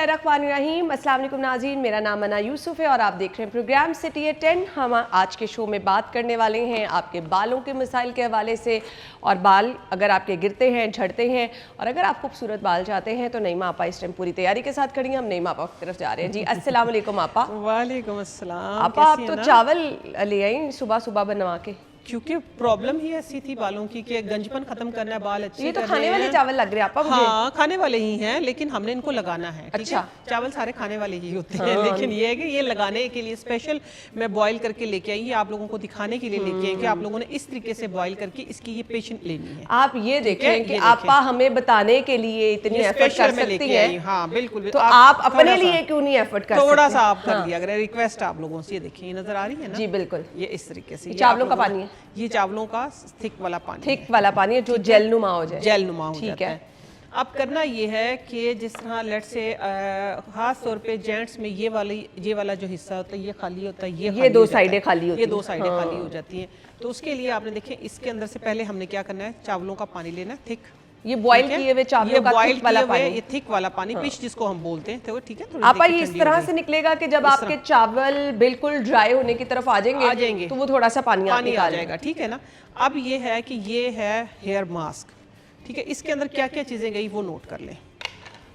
बिस्मिल्लाहिर्रहमानिर्रहीम। अस्सलाम वालेकुम नाज़रीन, मेरा नाम अना यूसुफ है और आप देख रहे हैं प्रोग्राम सिटी एट 10। हम आज के शो में बात करने वाले हैं आपके बालों के मसाइल के हवाले से। और बाल अगर आपके गिरते हैं, झड़ते हैं और अगर आप खूबसूरत बाल चाहते हैं तो नईमा आपा इस टाइम पूरी तैयारी के साथ खड़ी हैं। हम नईमा आपा की तरफ जा रहे हैं। जी अस्सलाम वालेकुम आपा। वालेकुम अस्सलाम। आपा आप तो चावल ले आई सुबह सुबह बनवा के, क्योंकि प्रॉब्लम ही ऐसी थी बालों की कि गंजपन खत्म करना है, बाल अच्छे ये तो खाने वाले चावल लग रहे हैं आपा मुझे। हाँ, खाने वाले ही हैं, लेकिन हमने इनको लगाना है। अच्छा, चावल सारे खाने वाले ही होते हैं, लेकिन ये है कि ये लगाने के लिए स्पेशल मैं बॉईल करके लेके आई, आप लोगों को दिखाने के लिए लेके आई कि आप लोगों ने इस तरीके से बॉईल करके इसकी ये पेशेंट लेनी है। आप ये देखें कि आपा हमें बताने के लिए इतनी एफर्ट कर सकती हैं। हाँ बिल्कुल, तो आप अपने लिए क्यों नहीं एफर्ट कर सकते? थोड़ा सा आप कर लिया अगर रिक्वेस्ट आप लोगों से। ये देखिए, नजर आ रही है ना? जी बिल्कुल, ये इस तरीके से चावलों का पानी है, ये चावलों का थिक वाला पानी, थिक वाला पानी है जो जेल नुमा हो जाए, जेल नुमा हो ठीक जाता है। अब करना ये है कि जिस तरह लेट से खास तौर पे जेंट्स में ये वाला जो हिस्सा होता है ये खाली होता है, ये दो साइडें खाली होती है, ये दो साइडें खाली हो जाती हैं। तो उसके लिए आपने देखें, इसके अंदर से पहले हमने क्या करना है, चावलों का पानी लेना है थिक, ये बॉईल किए हुए चावलों का थिक वाला पानी, ये थिक वाला पानी, पिच जिसको हम बोलते हैं। तो ठीक है, आपा ये इस तरह से निकलेगा कि जब आपके चावल बिल्कुल ड्राई होने की तरफ आ जाएंगे तो वो थोड़ा सा पानी आ जाएगा, ठीक है ना। अब ये है कि ये है हेयर मास्क, ठीक है। इसके अंदर क्या क्या चीजें गई वो नोट कर लें।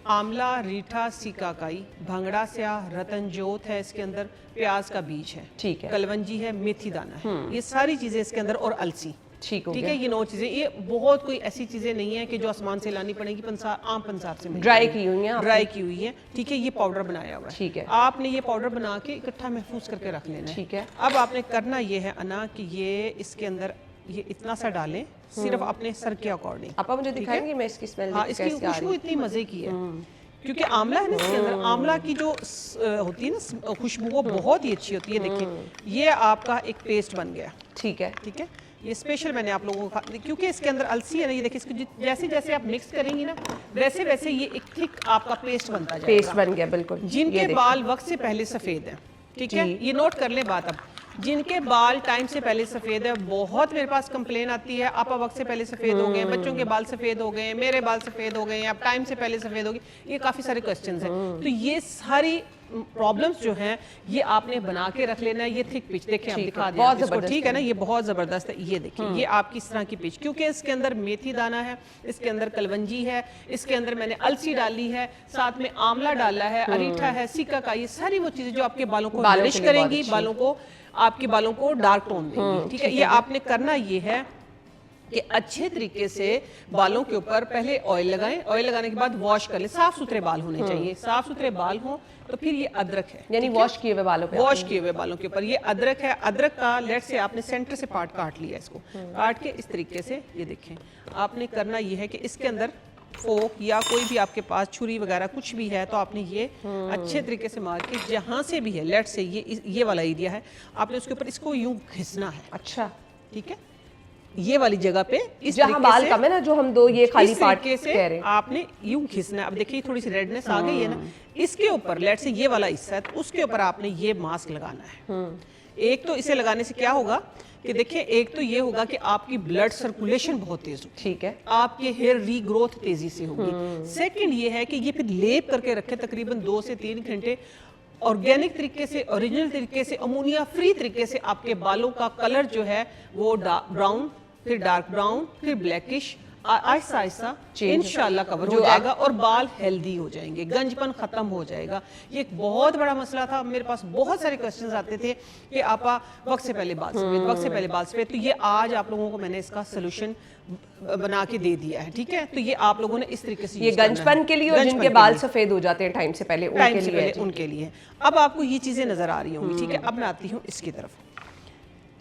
आंवला, रीठा, सिकाकाई, भंगड़ा स्याह, रतनजोत है इसके अंदर, प्याज का बीज है, ठीक है, कलवंजी है, मेथी दाना है, ये सारी चीजें इसके अंदर, और अलसी, ठीक है। ये 9 चीजें, ये बहुत कोई ऐसी चीजें नहीं है कि जो आसमान से लानी पड़ेगी, आम पंसार से ड्राई की हुई है, ड्राई की हुई है, ठीक है। ये पाउडर बनाया हुआ है, ठीक है। आपने ये पाउडर बना के इकट्ठा महफूज करके रख लेना है, ठीक है। अब आपने करना ये है अना कि ये इसके अंदर ये इतना सा डालें, सिर्फ अपने सर के अकॉर्डिंग। आप मुझे दिखाएंगे मैं इसकी स्मेल? हाँ, इसकी खुशबू इतनी मजे की है क्योंकि आंवला है ना इसके अंदर, आंवला की जो होती है ना खुशबू, वो बहुत ही अच्छी होती है। देखिए, ये आपका एक पेस्ट बन गया, ठीक है, ठीक है। ये स्पेशल मैंने आप लोगों को, क्योंकि इसके अंदर अलसी है ना, ये देखिए, इसको जैसे जैसे आप मिक्स करेंगी ना वैसे वैसे ये एक थिक आपका पेस्ट बनता जाएगा। पेस्ट बन गया बिल्कुल। जिनके बाल वक्त से पहले सफेद हैं, ठीक है, ये नोट कर ले बात। अब जिनके बाल टाइम से पहले सफेद है, बहुत मेरे पास कंप्लेन आती है, आप वक्त से पहले सफेद हो गए, बच्चों के बाल सफेद हो गए, मेरे बाल सफेद हो गए, आप टाइम से पहले सफेद हो गए, ये काफी सारे क्वेश्चंस हैं। तो ये सारी प्रॉब्लम्स जो हैं ये आपने बना के रख लेना है। ये थिक पिच देखें, आप दिखा दें इसको, ठीक है ना, ये बहुत जबरदस्त है। ये देखिए, ये आपकी इस तरह की पिच, क्योंकि इसके अंदर मेथी दाना है, इसके अंदर कलवंजी है, इसके अंदर मैंने अलसी डाली है, साथ में आंवला डाला है, अरीठा है, सिका का, ये सारी वो चीजें जो आपके बालों को नरिश करेंगी, आपके बालों को डार्क टोन देंगी, ठीक है। ये आपने करना ये है कि अच्छे तरीके से बालों के ऊपर पहले ऑयल लगाएं, ऑयल लगाने के बाद वॉश कर लें। साफ सुथरे बाल होने चाहिए, साफ सुथरे बाल हों तो फिर ये अदरक है, यानी वॉश किए हुए बालों पे, वॉश किए हुए बालों के ऊपर ये अदरक है। अदरक का लेट से आपने सेंटर से पार्ट काट लिया, इसको काट के इस तरीके से, ये देखें, आपने करना ये है कि इसके अंदर फोक या कोई भी आपके पास छुरी वगैरह कुछ भी है तो आपने ये अच्छे तरीके से मार के, जहां से भी है लेट से ये वाला एरिया है, आपने उसके ऊपर इसको यूं घिसना है। अच्छा, ठीक है, ये वाली जगह पे इस जहां बाल कम है ना, जो हम दो ये खाली पार्ट से आपने यूं खींचना है। अब देखिए थोड़ी सी रेडनेस आ गई है ना, इसके ऊपर लेट से ये वाला हिस्सा है तो उसके ऊपर आपने ये मास्क लगाना है। एक तो इसे लगाने से क्या होगा कि देखिए, एक तो ये होगा कि आपकी ब्लड सर्कुलेशन बहुत तेज होगी, ठीक है, आपके हेयर रीग्रोथ तेजी से होगी। सेकंड ये है कि ये फिर लेप करके रखे तकरीबन 2 से 3 घंटे, ऑर्गेनिक तरीके से, ओरिजिनल तरीके से, अमोनिया फ्री तरीके से आपके बालों का कलर जो है वो ब्राउन, फिर डार्क ब्राउन, फिर ब्लैकिश, आहिस्ता आहिस्ता इंशाल्लाह कवर हो जाएगा और बाल हेल्दी हो जाएंगे, गंजपन खत्म हो जाएगा। ये एक बहुत बड़ा मसला था, मेरे पास बहुत सारे क्वेश्चंस आते थे कि आपा वक्त से पहले बाल सफेद, वक्त से पहले बाल सफेद। तो ये आज आप लोगों को मैंने इसका सोल्यूशन बना के दे दिया है, ठीक है। तो ये आप लोगों ने इस तरीके से, ये गंजपन के लिए और जिनके बाल सफेद हो जाते हैं टाइम से पहले, उनके लिए। अब आपको ये चीजें नजर आ रही होंगी, ठीक है। अब मैं आती हूँ इसकी तरफ,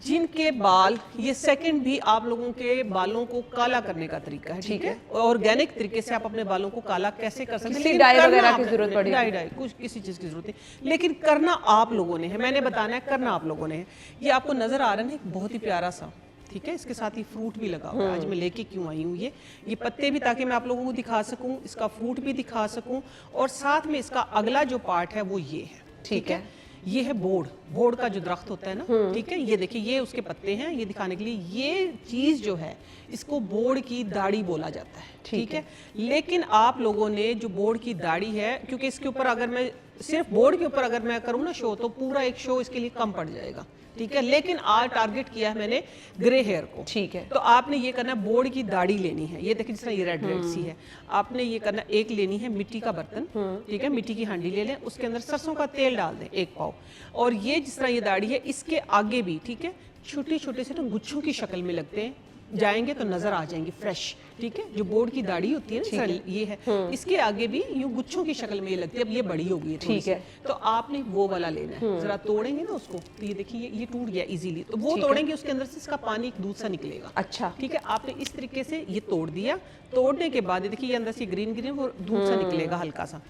जिनके बाल, ये सेकंड भी आप लोगों के बालों को काला करने का तरीका है, ठीक है। ऑर्गेनिक तरीके से आप अपने बालों को काला कैसे कर सकते हैं, डाई वगैरह की जरूरत पड़ी, डाई कुछ किसी चीज की जरूरत है, लेकिन करना आप लोगों ने है, मैंने बताना है, करना आप लोगों ने है। ये आपको नजर आ रहा है एक बहुत ही प्यारा सा, ठीक है, इसके साथ ही फ्रूट भी लगा हुआ है। आज मैं लेके क्यों आई हूँ ये पत्ते भी, ताकि मैं आप लोगों को दिखा सकूं, इसका फ्रूट भी दिखा सकूं, और साथ में इसका अगला जो पार्ट है वो ये है, ठीक है। ये है बोड़ का जो दरख्त होता है ना, ठीक है, ये देखिए ये उसके पत्ते हैं, ये दिखाने के लिए। ये चीज जो है इसको बोड़ की दाढ़ी बोला जाता है, ठीक है। लेकिन आप लोगों ने जो बोड़ की दाढ़ी है, क्योंकि इसके ऊपर अगर मैं सिर्फ बोर्ड के ऊपर अगर मैं करूँ ना शो, तो पूरा एक शो इसके लिए कम पड़ जाएगा, ठीक है। लेकिन आज टारगेट किया है मैंने ग्रे हेयर को, ठीक है। तो आपने ये करना है, बोर्ड की दाढ़ी लेनी है, ये देखिए जिस तरह ये रेड रेड सी है, आपने ये करना, एक लेनी है मिट्टी का बर्तन, ठीक है, मिट्टी की हांडी ले लें, उसके अंदर सरसों का तेल डाल दें 1 पाव, और ये जिस तरह ये दाढ़ी है इसके आगे भी, ठीक है, छोटे छोटे से तो गुच्छों की शक्ल में लगते हैं, जाएंगे तो नजर आ जाएंगे फ्रेश, ठीक है। जो बोर्ड की दाढ़ी होती है ना, ये है, इसके आगे भी यूं गुच्छों की शक्ल में ये लगती है। अब ये बड़ी हो गई है, ठीक है, तो आपने वो वाला लेना है। जरा तोड़ेंगे ना उसको, तो ये देखिए ये टूट गया इजीली, तो वो तोड़ेंगे, उसके अंदर से इसका पानी दूध सा निकलेगा, अच्छा, ठीक है। आपने इस तरीके से ये तोड़ दिया, तोड़ने के बाद देखिए ये अंदर से ग्रीन ग्रीन वो दूध सा निकलेगा हल्का सा।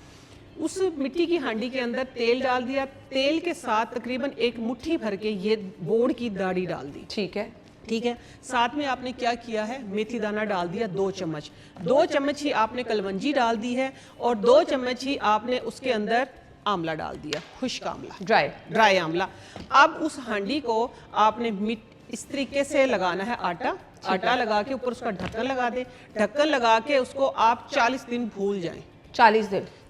उस मिट्टी की हांडी के अंदर तेल डाल दिया, तेल के साथ तकरीबन 1 मुट्ठी भर के ये बोर्ड की दाढ़ी डाल दी, ठीक है, ठीक है। साथ में आपने क्या किया है, मेथी दाना डाल दिया 2 चम्मच, 2 चम्मच ही आपने कलवंजी डाल दी है, और 2 चम्मच ही आपने उसके अंदर आंवला डाल दिया, खुश्क आंवला, ड्राई आंवला। अब उस हांडी को आपने इस तरीके से लगाना है, आटा लगा के ऊपर उसका ढक्कन लगा दे, ढक्कन लगा के उसको आप 40 दिन भूल जाएं,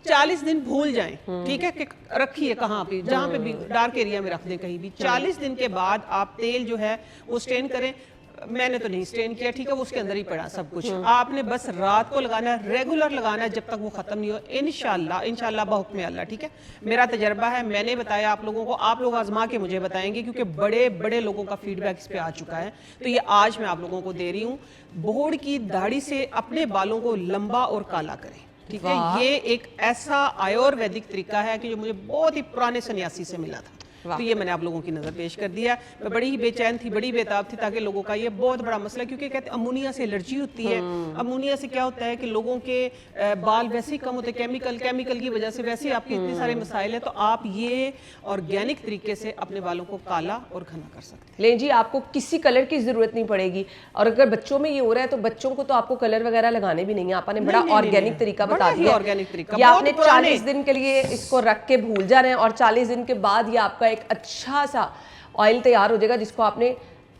40 दिन भूल जाएं, ठीक है। कि रखिए कहाँ पे, जहाँ पे भी डार्क एरिया में रख दें कहीं भी। 40 दिन के बाद आप तेल जो है वो स्टेन करें, मैंने तो नहीं स्टेन किया, ठीक है, वो उसके अंदर ही पड़ा सब कुछ। आपने बस रात को लगाना है, रेगुलर लगाना है जब तक वो खत्म नहीं हो, इंशाल्लाह बहुक्म अल्लाह, ठीक है। मेरा तजर्बा है, मैंने बताया आप लोगों को, आप लोग आजमा के मुझे बताएंगे, क्योंकि बड़े बड़े लोगों का फीडबैक इस पे आ चुका है, तो ये आज मैं आप लोगों को दे रही हूँ। बोर्ड की दाढ़ी से अपने बालों को लंबा और काला करें, ठीक है। ये एक ऐसा आयुर्वेदिक तरीका है कि जो मुझे बहुत ही पुराने सन्यासी से मिला था, तो ये मैंने आप लोगों की नजर पेश कर दिया। मैं बड़ी ही बेचैन थी, बड़ी बेताब थी, ताकि लोगों का ये बहुत बड़ा मसला, क्योंकि कहते हैं अमोनिया से एलर्जी होती है। अमोनिया से क्या होता है कि लोगों के बाल वैसे ही कम होते हैं, केमिकल की वजह से, वैसे ही आपके इतने सारे मसाइल हैं। तो आप ये ऑर्गेनिक तरीके से अपने बालों को काला और घना कर सकते हैं। ले जी, आपको किसी कलर की जरूरत नहीं पड़ेगी, और अगर बच्चों में ये हो रहा है तो बच्चों को तो आपको कलर वगैरह लगाने भी नहीं है। आपने बड़ा ऑर्गेनिक तरीका बता दिया, ऑर्गेनिक तरीका, ये आपने 40 दिन के लिए इसको रख के भूल जाना है, और 40 दिन के बाद ये आपका एक अच्छा सा ऑयल तैयार हो जाएगा, जिसको आपने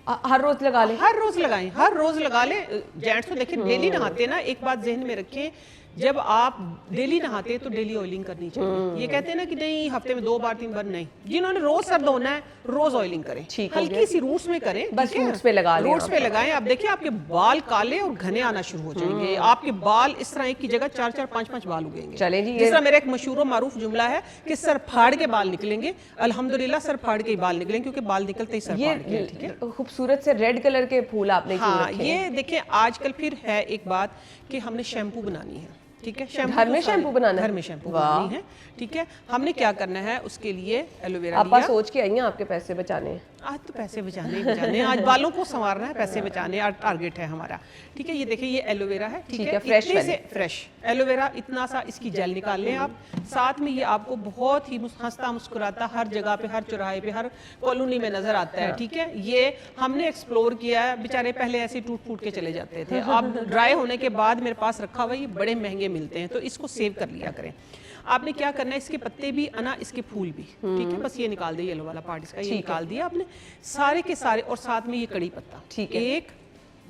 हर रोज लगा लें। हर रोज लगाएं, हर रोज लगा लें। जेंट्स तो देखिए डेली नहाते ना, एक बात जहन में रखें, जब आप डेली नहाते हैं तो डेली ऑयलिंग करनी चाहिए। ये कहते हैं ना कि नहीं हफ्ते में 2 बार 3 बार, नहीं, जिन्होंने रोज सर धोना है रोज ऑयलिंग करें, हल्की सी रूट्स में करें, बस रूट्स पे लगा लें, रूट्स पे लगाएं। आप देखिए आपके बाल काले और घने आना शुरू हो जाएंगे, आपके बाल इस तरह एक की जगह 4-4 5-5 बाल उगेंगे। चलें जी, जिस तरह मेरा एक मशहूर मारूफ जुमला है कि सर फाड़ के बाल निकलेंगे, अल्हम्दुलिल्लाह सर फाड़ के ही बाल निकलेंगे, क्योंकि बाल निकलते ही सर फाड़ के, ठीक है। खूबसूरत से रेड कलर के फूल आपने क्यों रखे हैं? ये देखिए आजकल फिर है एक बात कि हमने शैम्पू बनानी है, ठीक है। घर में शैम्पू बनाना है, घर में शैम्पू बनानी है, ठीक है। हमने क्या करना है, उसके लिए एलोवेरा आप सोच के आई हैं आपके पैसे बचाने हैं। आज तो पैसे बचाने ही बचाने, आज बालों को संवारना है, पैसे बचाने आज टारगेट है हमारा, ठीक है। ये देखिए ये एलोवेरा है, ठीक है, फ्रेश एलोवेरा, इतना सा इसकी जेल निकाल लें आप। साथ में ये आपको बहुत ही हंसता मुस्कुराता हर जगह पे, हर चौराहे पे, हर कॉलोनी में नजर आता है, ठीक है। ये हमने एक्सप्लोर किया है, बेचारे पहले ऐसे टूट फूट के चले जाते थे, अब ड्राई होने के बाद मेरे पास रखा हुआ, ये बड़े महंगे मिलते हैं, तो इसको सेव कर लिया करें। आपने क्या करना है, इसके पत्ते भी अना, इसके फूल भी, ठीक है, बस ये निकाल दिया, येलो वाला पार्ट इसका ये निकाल दिया आपने सारे के सारे, और साथ में ये कड़ी पत्ता, ठीक है, 1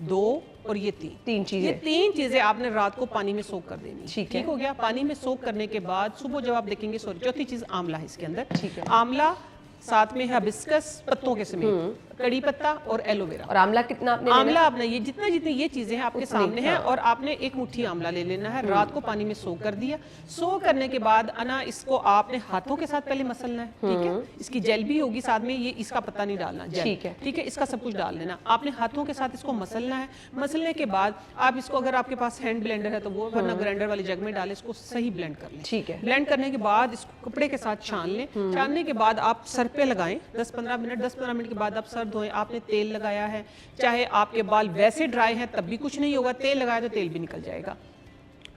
2 और ये 3 चीजें, ये 3 चीजें आपने रात को पानी में सोक कर देनी, ठीक हो गया। पानी में सोक करने के बाद सुबह जब आप देखेंगे, चौथी चीज आंवला है इसके अंदर, ठीक है, आंवला, साथ में हिबिस्कस पत्तों के समेत, कड़ी पत्ता और एलोवेरा। और आंवला कितना आपने आंवला आपने ये जितनी ये चीजें हैं आपके सामने हैं, और आपने 1 मुट्ठी आंवला ले लेना है, रात को पानी में सोक कर दिया। सोक करने के बाद अना इसको आपने हाथों के साथ पहले मसलना है, ठीक है। इसकी जेल भी होगी साथ में, ये इसका पत्ता नहीं डालना, ठीक है, ठीक है, इसका सब कुछ डाल लेना। आपने हाथों के साथ इसको मसलना है। मसलने के बाद आप इसको, अगर आपके पास हैंड ब्लेंडर है तो वो, वरना ग्राइंडर वाली जग में डालें, इसको सही ब्लेंड कर लें, ठीक है। ब्लेंड करने के बाद इसको कपड़े के साथ छान लें। छानने के बाद आप सर पे लगाएं 10-15 मिनट के बाद आप सर धोएं। आपने तेल लगाया है, चाहे आपके बाल वैसे ड्राई हैं तब भी कुछ नहीं होगा, तेल लगाया तो तेल भी निकल जाएगा।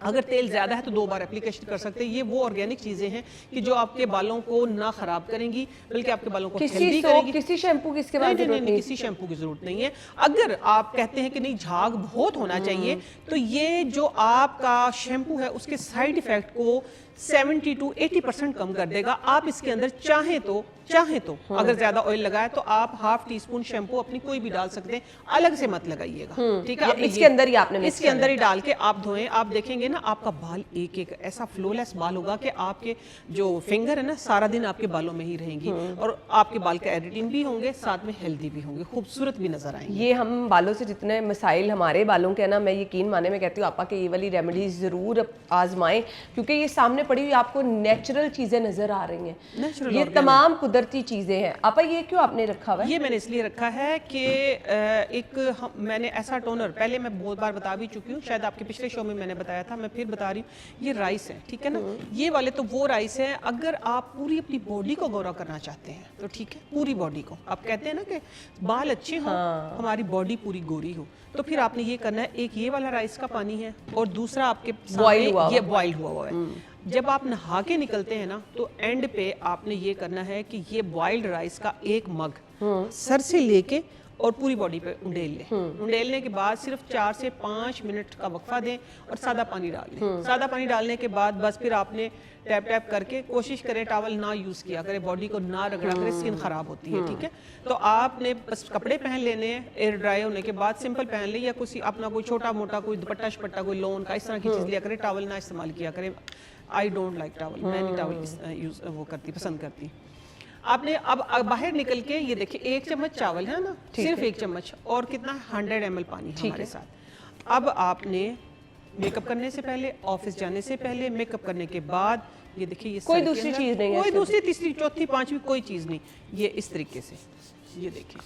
अगर तेल ज्यादा है तो 2 बार एप्लीकेशन कर सकते हैं। ये वो ऑर्गेनिक चीजें हैं कि जो आपके बालों को ना खराब करेंगी, बल्कि आपके बालों को हेल्दी करेंगी। किसी शैम्पू की इसके बाद नहीं, किसी शैम्पू की जरूरत नहीं है। अगर आप कहते हैं कि नहीं झाग बहुत होना चाहिए, तो ये जो आपका शैम्पू है उसके साइड इफेक्ट को 70 to 80% कम कर देगा। आप इसके अंदर चाहें तो अगर ज्यादा ऑयल लगाए तो आप हाफ टी स्पून शैम्पू अपनी कोई भी डाल सकते हैं, अलग से मत लगाइएगा, ठीक है। इसके अंदर ही आपने इसके अंदर ही डाल के आप धोएं, आप देखेंगे ना आपका बाल एक एक ऐसा फ्लोलेस बाल होगा कि आपके जो फिंगर है ना सारा दिन आपके बालों में ही रहेंगी और आपके बाल केराटिन भी होंगे, साथ में हेल्दी भी होंगे, खूबसूरत भी नजर आएंगे। ये हम बालों से जितने मसाइल हमारे बालों के है ना, मैं यकीन माने में कहती हूँ आपा के ये वाली रेमेडीज जरूर आजमाएं, क्योंकि ये सामने पड़ी हुई आपको नेचुरल चीजें नजर आ रही हैं, नेचुरल ये तमाम कुदरती चीजें हैं। आपा ये क्यों आपने रखा हुआ है? ये मैंने इसलिए रखा है कि मैंने ऐसा टोनर पहले मैं बहुत बार बता भी चुकी हूँ, शायद आपके पिछले शो में मैंने बताया था, मैं फिर बता रही हूँ। ये राइस है, ठीक है ना, ये वाले तो वो राइस है अगर आप पूरी अपनी बॉडी को गोरा करना चाहते हैं तो ठीक है, पूरी बॉडी को। आप कहते हैं ना कि बाल अच्छे हों, हमारी बॉडी पूरी गोरी हो, तो फिर आपने ये करना है। एक ये वाला राइस का पानी है और दूसरा आपके ये बॉइल्ड हुआ है। जब आप नहा के निकलते हैं ना तो एंड पे आपने ये करना है कि ये बॉइल्ड राइस का एक मग सर से लेके और पूरी बॉडी पे उंडेल लें। उंडेलने के बाद सिर्फ 4 से 5 मिनट का वक्फा दें और सादा पानी डाल लें। सादा पानी डालने के बाद बस फिर आपने टैप टैप करके कोशिश करें टॉवल ना यूज़ किया करें, बॉडी को ना रगड़ा करें, स्किन खराब होती है, ठीक है। तो आपने बस कपड़े पहन लेने हैं, एयर ड्राई होने के बाद सिंपल पहन ले, या कुछ अपना कोई छोटा मोटा कोई दुपट्टा शुपट्टा कोई लोन का इस तरह की चीज़ लिया करें, टॉवल ना इस्तेमाल किया करें। आई डोंट लाइक टॉवल, मैं नहीं टॉवल यूज़ वो करती पसंद करती। आपने अब बाहर निकल के ये देखिए 1 चम्मच चावल है ना, सिर्फ 1 चम्मच, और कितना 100 ml पानी हमारे साथ। अब आपने मेकअप करने से पहले, ऑफिस जाने से पहले, मेकअप करने के बाद, ये देखिए ये कोई दूसरी चीज नहीं है, कोई दूसरी तीसरी चौथी पांचवी कोई चीज नहीं, ये इस तरीके से ये देखिए,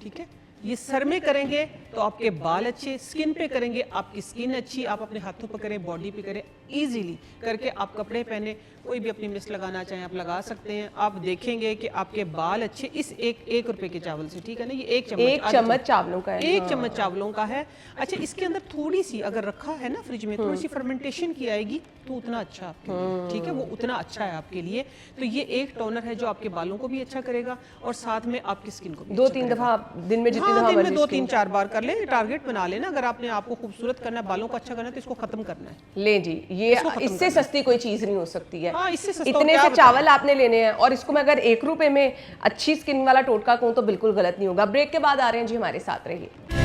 ठीक है। ये सर में करेंगे तो आपके बाल अच्छे, स्किन पे करेंगे आपकी स्किन अच्छी, आप अपने हाथों पर करें, बॉडी पे करें, इजीली करके आप कपड़े पहने, कोई भी अपनी मिस लगाना चाहें आप लगा सकते हैं। आप देखेंगे कि आपके बाल अच्छे इस एक रुपए के चावल से, ठीक है ना। ये 1 चम्मच चावलों का है, 1 चम्मच चावलों का है। अच्छा, इसके अंदर थोड़ी सी अगर रखा है ना फ्रिज में, थोड़ी सी फर्मेंटेशन की आएगी तो उतना अच्छा आपके लिए, ठीक है, वो उतना अच्छा है आपके लिए। तो ये एक टोनर है जो आपके बालों को भी अच्छा करेगा और साथ में आपकी स्किन को भी 2-3 दफा दिन में, जितनी दफा दिन में 2-3-4 बार कर ले, टारगेट बना लेना। अगर आपने आपको खूबसूरत करना है, बालों को अच्छा करना है, तो इसको खत्म करना है। ले जी, ये इससे सस्ती कोई चीज नहीं हो सकती है। हाँ, इससे सस्ता इतने से चावल आपने लेने हैं और इसको मैं अगर 1 रुपए में अच्छी स्किन वाला टोटका कहूँ तो बिल्कुल गलत नहीं होगा। ब्रेक के बाद आ रहे हैं जी, हमारे साथ रहिए।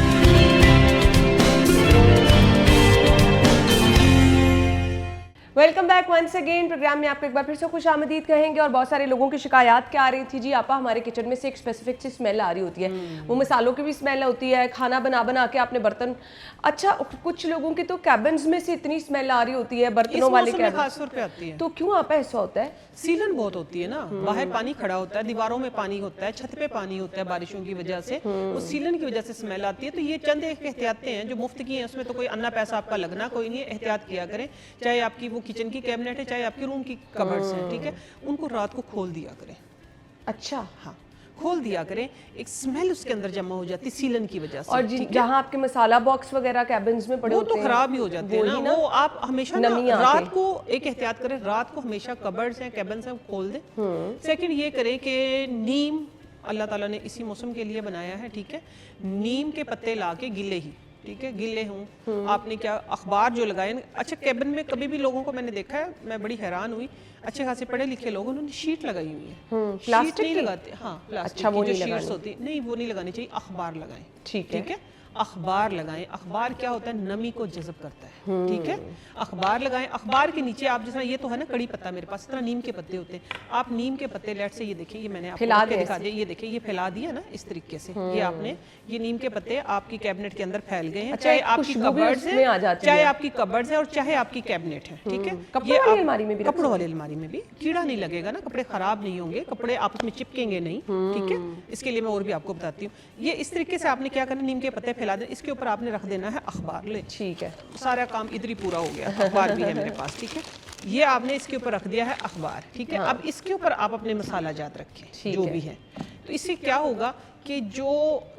Welcome back once again. Program में आपको एक बार फिर से खुश आमदीद कहेंगे। और बहुत सारे लोगों की शिकायत क्या आ रही थी जी, आपा हमारे किचन में से एक स्पेसिफिक सी स्मेल आ रही होती है, वो मसालों की भी स्मेल होती है, खाना बना बना के आपने बर्तन, अच्छा कुछ लोगों की तो कैबिन्स में से इतनी स्मेल आ रही होती है, बर्तनों वाले खास तौर पे आती है। तो क्यों आपा ऐसा होता है? सीलन बहुत होती है ना, बाहर पानी खड़ा होता है, दीवारों में पानी होता है, छत पे पानी होता है बारिशों की वजह से, उस सीलन की वजह से स्मेल आती है। तो ये चंद एक एहतियातें हैं जो मुफ्त की हैं, उसमें तो कोई अन्ना पैसा आपका लगना कोई नहीं है। एहतियात किया करें, चाहे आपकी वो किचन की कैबिनेट है, चाहे आपकी रूम की कबर्ड्स हैं, ठीक है, उनको रात को खोल दिया करें। अच्छा, हाँ, खोल दिया करें, एक स्मेल उसके अंदर जमा हो जाती है सीलन की वजह से। और जहाँ आपके मसाला बॉक्स वगैरह कैबिन्स में पड़े वो होते तो खराब ही हो जाते हैं ना, वो आप हमेशा ना रात को एक एहतियात करें, रात को हमेशा कबर्ड्स हैं, कैबिन्स हैं, खोल दें। सेकंड ये करें कि नीम अल्लाह ताला ने इसी मौसम के लिए बनाया है, ठीक है, नीम के पत्ते ला के गिले ही, ठीक है, गिले हूँ, आपने क्या अखबार जो लगाए। अच्छा, कैबिन में कभी भी लोगों को मैंने देखा है, मैं बड़ी हैरान हुई, अच्छे खासे पढ़े लिखे लोग, उन्होंने शीट लगाई हुई है, शीट नहीं लगाते। हाँ, प्लास्टिक की जो शीट्स होती है, नहीं वो नहीं लगानी चाहिए, अखबार लगाएं, ठीक है, अखबार लगाएं। अखबार क्या होता है, नमी को जज़ब करता है, ठीक है, अखबार लगाएं। अखबार के नीचे आप, जिस ये तो है ना कड़ी पत्ता मेरे पास, इस तरह नीम के पत्ते होते हैं, आप नीम के पत्ते लेट से, ये देखिए, ये मैंने आपको दिखा दिया, ये देखिए, ये फैला दिया ना इस तरीके से, ये आपने ये नीम के पत्ते आपकी कैबिनेट के अंदर फैल गए हैं, चाहे आपकी कबर्ड्स है, चाहे आपकी कबर्ड्स है और चाहे आपकी कैबिनेट है, ठीक है। कपड़ों वाली अलमारी में भी, कपड़ों वाली अलमारी में भी कीड़ा नहीं लगेगा ना, कपड़े खराब नहीं होंगे, कपड़े आपस में चिपकेंगे नहीं, ठीक है। इसके लिए मैं और भी आपको बताती हूँ। ये इस तरीके से आपने क्या करना, नीम के पत्ते फैला दें, इसके ऊपर आपने रख देना है अखबार, ले, ठीक है, सारा काम इधर ही पूरा हो गया। अखबार भी है मेरे पास, ठीक है, ये आपने इसके ऊपर रख दिया है अखबार, ठीक है। अब इसके ऊपर आप अपने मसाला जात रखें जो भी है, तो इससे क्या होगा कि जो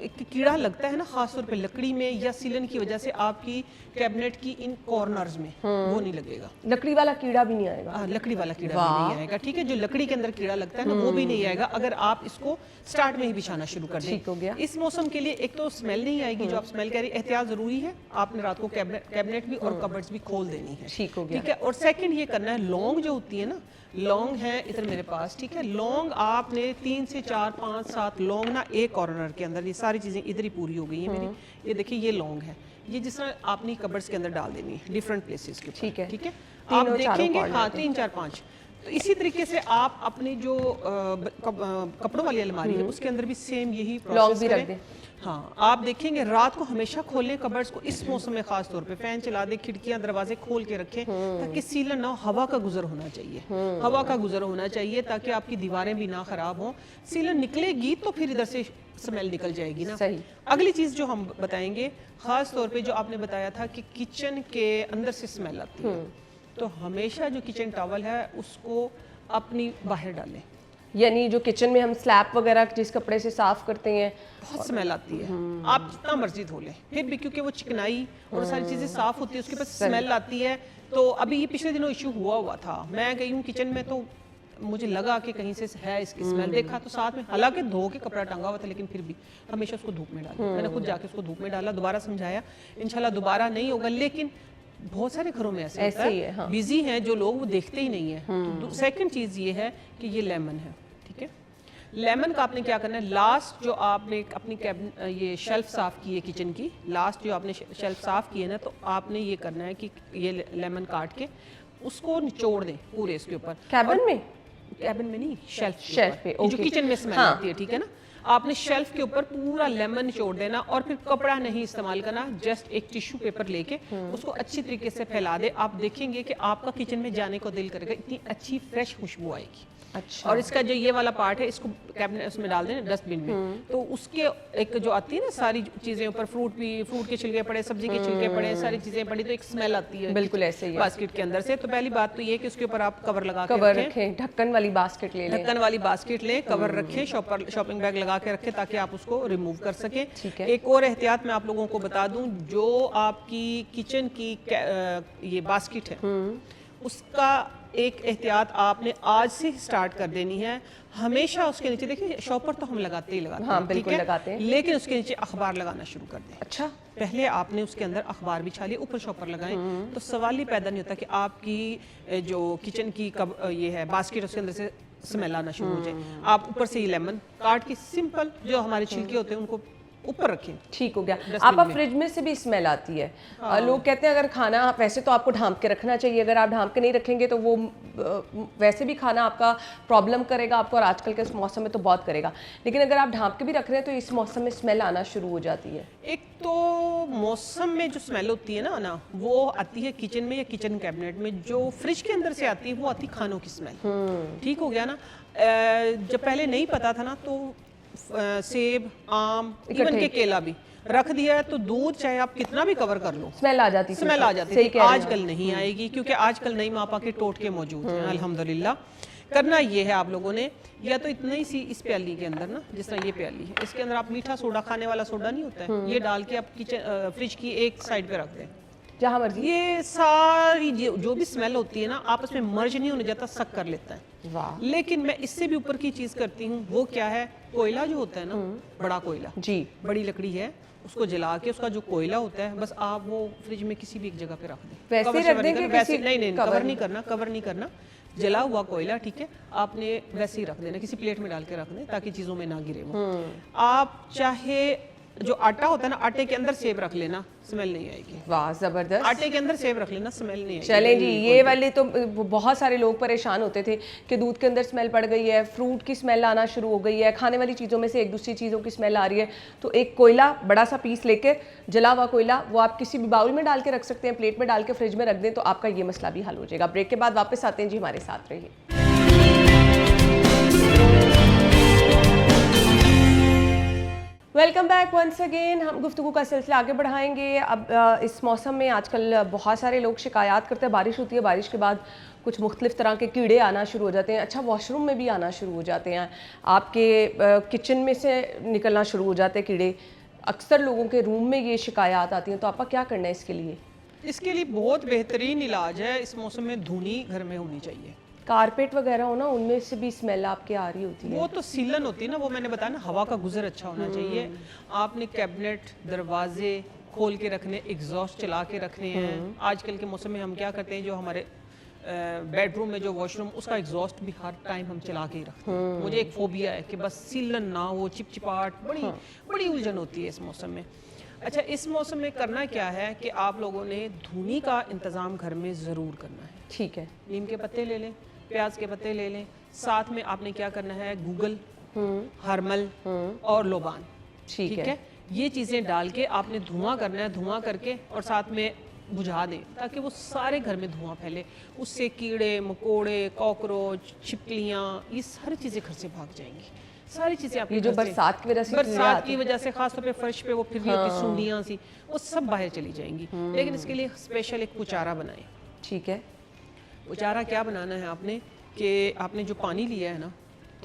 एक कीड़ा लगता है ना खासतौर पे लकड़ी में या सीलन की वजह से आपकी कैबिनेट की इन कॉर्नर्स में वो नहीं लगेगा। लकड़ी वाला कीड़ा भी नहीं आएगा? लकड़ी वाला कीड़ा भी नहीं आएगा, ठीक है। जो लकड़ी के अंदर कीड़ा लगता है ना वो भी नहीं आएगा अगर आप इसको स्टार्ट में ही बिछाना शुरू कर दें। ठीक हो गया। इस मौसम के लिए एक तो स्मेल नहीं आएगी, जो आप स्मेल कह रही, एहतियात जरूरी है। आपने रात को कैबिनेट भी और कबर्ड्स भी खोल देनी है, ठीक हो गया। ठीक है। और सेकंड ये करना है, लौंग जो होती है ना, लौंग है इधर मेरे पास, ठीक है। लौंग आपने 3 से 4 5 7 लौंग ना एक कॉर्नर के अंदर, ये सारी चीजें इधर ही पूरी हो गई है मेरी। ये देखिए ये लौंग है, ये जिस तरह आपने कबर्ड्स के अंदर डाल देनी है डिफरेंट प्लेसेस के ऊपर, ठीक है, ठीक है। आप देखेंगे हाँ 3 4 5। तो इसी तरीके से आप अपनी जो कपड़ों वाली अलमारी है उसके अंदर भी सेम यही प्रोसेस करें। हाँ, आप देखेंगे रात को हमेशा खोलें कबर्ड्स को, इस मौसम में खास तौर पे फैन चला दें, खिड़कियां दरवाजे खोल के रखें ताकि सीलन ना, हवा का गुजर होना चाहिए, हवा का गुजर होना चाहिए ताकि आपकी दीवारें भी ना खराब हों। सीलन निकलेगी तो फिर इधर से स्मेल निकल जाएगी ना। सही। अगली चीज जो हम बताएंगे, खास तौर पे जो आपने बताया था कि किचन के अंदर से स्मेल आती है, तो हमेशा जो किचन टॉवल है उसको अपनी बाहर डालें। यानी जो किचन में हम स्लैब वगैरह जिस कपड़े से साफ करते हैं, बहुत स्मेल आती है, आप जितना मर्जी धो लें फिर भी, क्योंकि वो चिकनाई और सारी चीजें साफ होती है, उसके बाद स्मेल आती है। तो अभी ये पिछले दिनों इशू हुआ था, मैं गई हूँ किचन में तो मुझे लगा कि कहीं से है इसकी स्मेल, देखा तो साथ में हालांकि धो के कपड़ा टंगा हुआ था, लेकिन फिर भी हमेशा उसको धूप में डाला। मैंने खुद जाके उसको धूप में डाला, दोबारा समझाया, इंशाल्लाह दोबारा नहीं होगा। लेकिन बहुत सारे घरों में ऐसे होता है, हाँ। बिजी हैं जो लोग, वो देखते ही नहीं है। तो सेकंड चीज ये है कि ये लेमन है, ठीक है। लेमन का आपने क्या करना है, लास्ट जो आपने अपनी ये शेल्फ साफ की है किचन की, लास्ट जो आपने शेल्फ साफ की है ना, तो आपने ये करना है कि ये लेमन काट के उसको निचोड़ दें पूरे इसके ऊपर। कैबिन में? कैबिन में नहीं, शेल्फ पे, जो किचन में स्मेल आती है, ठीक है ना। आपने शेल्फ के ऊपर पूरा लेमन निचोड़ देना और फिर कपड़ा नहीं इस्तेमाल करना, जस्ट एक टिश्यू पेपर लेके उसको अच्छी तरीके से फैला दे। आप देखेंगे कि आपका किचन में जाने को दिल करेगा, इतनी अच्छी फ्रेश खुशबू आएगी। अच्छा। और इसका जो ये वाला पार्ट है इसको कैबिनेट उसमें डाल दें, डस्टबिन में। तो उसके एक जो आती है ना सारी चीजें ऊपर, फ्रूट के छिलके पड़े, सब्जी के छिलके पड़े, सारी चीजें पड़ी, तो एक स्मेल आती है बिल्कुल ऐसे ही बास्केट के अंदर से। तो पहली बात तो ये कि उसके ऊपर आप कवर लगा कवर रखें, ढक्कन वाली बास्केट ले लें, ढक्कन वाली बास्केट लें, कवर रखें, शॉपिंग बैग लगा के रखें ताकि आप उसको रिमूव कर सकें। ठीक है। एक और एहतियात मैं आप लोगों को बता दूं, जो आपकी किचन की ये बास्केट है उसका एक एहतियात आपने आज से स्टार्ट कर देनी है। हमेशा उसके नीचे, देखिए शॉपर तो हम लगाते ही लगाते हाँ, हैं, बिल्कुल लगाते हैं, लेकिन उसके नीचे अखबार लगाना शुरू कर दें। अच्छा। पहले आपने उसके अंदर अखबार बिछा लिए, ऊपर शॉपर लगाएं, तो सवाल ही पैदा नहीं होता कि आपकी जो किचन की ये है बास्केट, उसके अंदर से स्मेल आना शुरू हो जाए। आप ऊपर से ये लेमन काट के सिंपल जो हमारे छिलके होते हैं उनको ऊपर रखें। ठीक हो गया। आपका फ्रिज में से भी स्मेल आती है। लोग कहते हैं अगर खाना, वैसे तो आपको ढांप के रखना चाहिए, अगर आप ढांप के नहीं रखेंगे तो वो वैसे भी खाना आपका प्रॉब्लम करेगा आपको, और आजकल के इस मौसम में तो बहुत करेगा। लेकिन अगर आप ढांप के भी रख रहे हैं तो इस मौसम में स्मेल आना शुरू हो जाती है। एक तो मौसम में जो स्मेल होती है ना वो आती है किचन में या किचन कैबिनेट में, जो फ्रिज के अंदर से आती है वो आती खानों की स्मेल। ठीक हो गया ना। जब पहले नहीं पता था ना तो सेब, आम, इवन के केला भी रख दिया है तो दूध चाहे आप कितना भी कवर कर लो स्मेल आ जाती थी। स्मेल आ जाती थी। आजकल नहीं आएगी क्योंकि आजकल नई मापा के टोटके मौजूद हैं अल्हम्दुलिल्लाह। करना ये है आप लोगों ने, या तो इतनी सी इस प्याली के अंदर ना, जिस तरह ये प्याली है, इसके अंदर आप मीठा सोडा, खाने वाला सोडा नहीं होता है, ये डाल के आप किचन फ्रिज की एक साइड पे रख दें, जहाँ मर्जी। ये सारी जो भी स्मेल होती है ना आपस में मर्ज नहीं होने जाता, सक कर लेता है। वाह। लेकिन मैं इससे भी ऊपर की चीज करती हूँ, वो क्या है, कोयला जो होता है ना, बड़ा कोयला जी, बड़ी लकड़ी है, उसको जला के उसका जो कोयला होता है बस आप वो फ्रिज में किसी भी एक जगह पे रख दें। वैसे कवर रख दें कि वैसे किसी- नहीं कवर नहीं करना, कवर नहीं करना, जला हुआ कोयला, ठीक है, आपने वैसे ही रख देना, किसी प्लेट में डाल के रख दें ताकि चीजों में ना गिरे वो। आप चाहे जो आटा होता है ना, आटे के अंदर सेब रख लेना, स्मेल नहीं आएगी। वाह जबरदस्त। आटे के अंदर सेब रख लेना, स्मेल नहीं आएगी। चलें जी, ये वाले तो बहुत सारे लोग परेशान होते थे कि दूध के अंदर स्मेल पड़ गई है, फ्रूट की स्मेल आना शुरू हो गई है, खाने वाली चीज़ों में से एक दूसरी चीज़ों की स्मेल आ रही है। तो एक कोयला, बड़ा सा पीस लेकर, जला हुआ कोयला, वो आप किसी भी बाउल में डाल के रख सकते हैं, प्लेट में डाल के फ्रिज में रख दें, तो आपका ये मसला भी हल हो जाएगा। ब्रेक के बाद वापस आते हैं जी, हमारे साथ रहिए। Welcome back once again. हम गुफ्तगू का सिलसिला आगे बढ़ाएंगे। अब इस मौसम में आजकल बहुत सारे लोग शिकायत करते हैं, बारिश होती है, बारिश के बाद कुछ मुख्तलिफ तरह के कीड़े आना शुरू हो जाते हैं, अच्छा वॉशरूम में भी आना शुरू हो जाते हैं, आपके किचन में से निकलना शुरू हो जाते हैं कीड़े, अक्सर लोगों के रूम में ये शिकायत आती हैं, तो आपका क्या करना है इसके लिए? इसके लिए बहुत बेहतरीन इलाज है, इस मौसम में धुनी घर में होनी चाहिए। कारपेट वगैरह हो ना, उनमें से भी स्मेल आपके आ रही होती है। वो तो सीलन होती है ना, वो मैंने बताया ना, हवा का गुजर अच्छा होना चाहिए। आपने कैबिनेट दरवाजे खोल के रखने, एग्जॉस्ट चला के रखने हैं। आजकल के मौसम में हम क्या करते हैं, जो हमारे बेडरूम में जो वॉशरूम, उसका एग्जॉस्ट भी हर टाइम हम चला के ही रखते हैं। मुझे एक फोबिया है कि बस सीलन ना हो, चिपचिपाहट, बड़ी उलझन होती है इस मौसम में। अच्छा, इस मौसम में करना क्या है कि आप लोगों ने धुनी का इंतज़ाम घर में ज़रूर करना है। ठीक है। नीम के पत्ते ले लें, प्याज के पत्ते ले लें, साथ में आपने क्या करना है, गूगल, हरमल और लोबान, ठीक है, ये चीज़ें डाल के आपने धुआं करना है। धुआं करके और साथ में बुझा दें ताकि वो सारे घर में धुआं फैले। उससे कीड़े मकोड़े, कॉकरोच, छिपकलियाँ, ये सारी चीज़ें घर से भाग जाएंगी। सारी चीज़ें आपकी, ये जो बरसात की वजह से, बरसात की वजह से खासतौर पे फर्श पे वो फिर रही होती सूंडियाँ सी, वो सब बाहर चली जाएंगी। लेकिन इसके लिए स्पेशल एक पुचारा बनाएं। ठीक है। पुचारा क्या बनाना है आपने कि आपने जो पानी लिया है ना,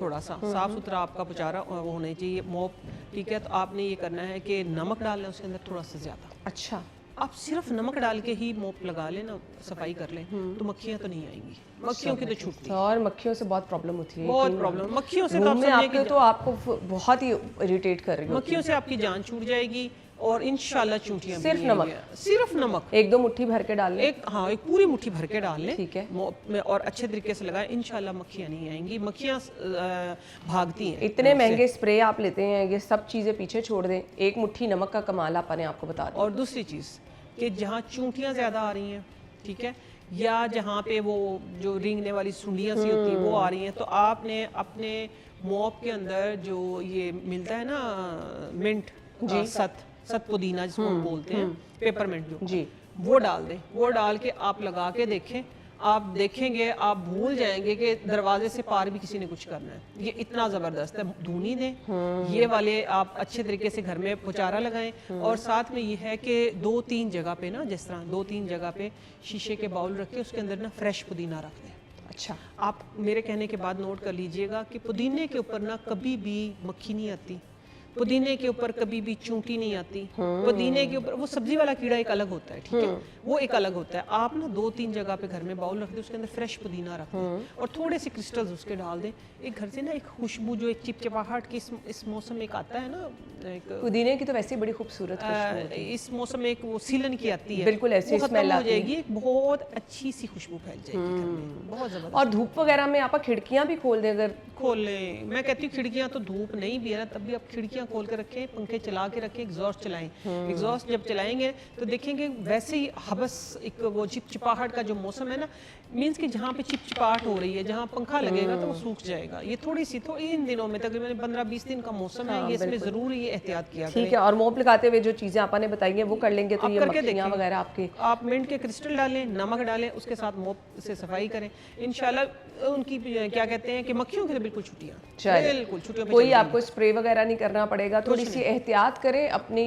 थोड़ा सा साफ सुथरा आपका पुचारा वो होना चाहिए, मोप, ठीक है। तो आपने ये करना है कि नमक डालना है उसके अंदर थोड़ा सा ज़्यादा। अच्छा, आप सिर्फ नमक डाल के ही मोप लगा लें ना, सफाई कर लें, तो मक्खियाँ तो नहीं आएंगी। मक्खियों की तो छूटती है, और मक्खियों से बहुत प्रॉब्लम होती है, बहुत प्रॉब्लम मक्खियों से। तो आप में आपके तो आपको बहुत ही इरिटेट कर रही है, मक्खियों से आपकी जान छूट जाएगी और इंशाल्लाह चूंटियां सिर्फ नमक, सिर्फ नमक, एक दो मुट्ठी भर के डाल लें। एक पूरी मुट्ठी भर के डाल लें, ठीक है, में और अच्छे तरीके से लगाएं, इंशाल्लाह मक्खियां नहीं आएंगी। मक्खियां भागती हैं। इतने महंगे स्प्रे आप लेते हैं, ये सब चीज़ें पीछे छोड़ दें, एक मुट्ठी नमक का कमाल आपने आपको बता दिया। और दूसरी चीज़ कि जहाँ चूंटियां ज़्यादा आ रही हैं, ठीक है, या जहाँ पे वो जो रेंगने वाली सुंडियाँ सी होती हैं वो आ रही हैं, तो आपने अपने मॉप के अंदर जो ये मिलता है ना मिंट, सत पुदीना जिसको हम बोलते हैं, पेपरमिंट जो जी, वो डाल दें। वो डाल के आप लगा के देखें, आप देखेंगे आप भूल जाएंगे कि दरवाजे से पार भी किसी ने कुछ करना है। ये इतना ज़बरदस्त है। धुनी दें, ये वाले आप अच्छे तरीके से घर में पुचारा लगाएं। और साथ में ये है कि 2-3 जगह पे ना, जिस तरह 2-3 जगह पे शीशे के बाउल रख के उसके अंदर ना फ्रेश पुदीना रख दें। अच्छा, आप मेरे कहने के बाद नोट कर लीजिएगा कि पुदीने के ऊपर ना कभी भी मक्खी नहीं आती, पुदीने के ऊपर कभी भी चूंटी नहीं आती। पुदीने के ऊपर वो सब्जी वाला कीड़ा एक अलग होता है, ठीक है, वो एक अलग होता है। आप ना 2-3 जगह पे घर में बाउल रख दें, उसके अंदर फ्रेश पुदीना रख दें और थोड़े से क्रिस्टल्स उसके डाल दें। एक घर से ना एक खुशबू, जो एक चिपचिपाहट की इस मौसम में एक आता है ना, एक पुदीने की तो वैसे ही बड़ी खूबसूरत खुशबू होती है। इस मौसम में एक वो सीलन की आती है, बिल्कुल ऐसी स्मेल हो जाएगी, एक बहुत अच्छी सी खुशबू फैल जाएगी घर में, बहुत जबरदस्त। और धूप वगैरह में आप खिड़कियां भी खोल दें, अगर खोल लें। मैं कहती हूँ खिड़कियाँ तो धूप नहीं भी है ना, तब भी आप खिड़कियाँ खोल के रखें, पंखे चला के रखें, एग्जॉस्ट चलाएं। एग्जॉस्ट जब चलाएंगे तो देखेंगे वैसे ही हबस, एक वो चिपचिपाहट का जो मौसम है ना, मीन्स कि जहाँ पे चिपचिपाहट हो रही है, जहाँ पंखा लगेगा तो वो सूख जाएगा। ये थोड़ी सी तो इन दिनों में तकरीबन 15-20 दिन का मौसम है, ये इसमें ज़रूर ये एहतियात किया ठीक है। और मोप लगाते हुए जो चीज़ें आपने बताई हैं वो कर लेंगे तो ये मक्खियाँ वगैरह आपके, आप मिंट के क्रिस्टल डालें, नमक डालें, उसके साथ मोप से सफाई करें, इंशाल्लाह उनकी क्या कहते हैं कि मक्खियों की तो बिल्कुल छुट्टियाँ, बिल्कुल छुट्टियों पे कोई आपको स्प्रे वगैरह नहीं करना पड़ेगा। थोड़ी सी एहतियात करें, अपनी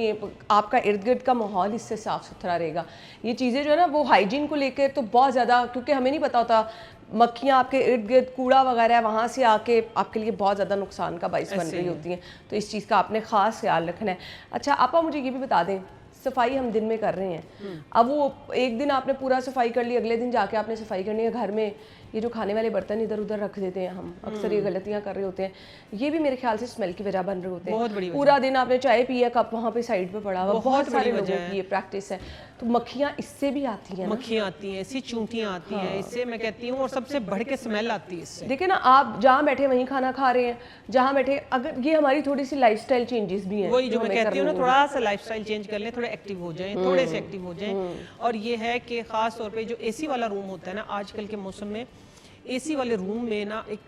आपका इर्द गिर्द का माहौल इससे साफ सुथरा रहेगा। ये चीज़ें जो है ना वो हाइजीन को लेकर तो बहुत ज़्यादा, क्योंकि हमें नहीं पता होता मक्खियाँ आपके इर्द गिर्द कूड़ा वगैरह है, वहाँ से आके आपके लिए बहुत ज़्यादा नुकसान का बाइस बन रही होती हैं, तो इस चीज़ का आपने ख़ास ख्याल रखना है। अच्छा, आपा मुझे ये भी बता दें, सफाई हम दिन में कर रहे हैं, अब वो एक दिन आपने पूरा सफाई कर ली, अगले दिन जाके आपने सफाई करनी है घर में, ये जो खाने वाले बर्तन इधर उधर रख देते हैं हम, अक्सर ये गलतियां कर रहे होते हैं, ये भी मेरे ख्याल से स्मेल की वजह बन रहे होते हैं। पूरा दिन आपने चाय पिया, कप वहाँ पे साइड पे पड़ा हुआ, बहुत सारे लोगों की ये प्रैक्टिस है, तो मक्खियाँ इससे भी आती हैं। मक्खियाँ आती हैं, ऐसी चूंटियाँ आती हैं, इससे मैं कहती हूँ, और सबसे बढ़ के स्मेल आती है इससे। देखिए ना, आप जहाँ बैठे वहीं खाना खा रहे हैं, जहाँ बैठे, अगर ये हमारी थोड़ी सी लाइफस्टाइल चेंजेस भी हैं, वही जो मैं कहती हूँ ना, थोड़ा सा लाइफस्टाइल चेंज कर लें, थोड़े एक्टिव हो जाएं, थोड़े से एक्टिव हो जाएं। और ये है कि खास तौर पे जो एसी वाला रूम होता है ना, आजकल के मौसम में एसी वाले रूम में ना एक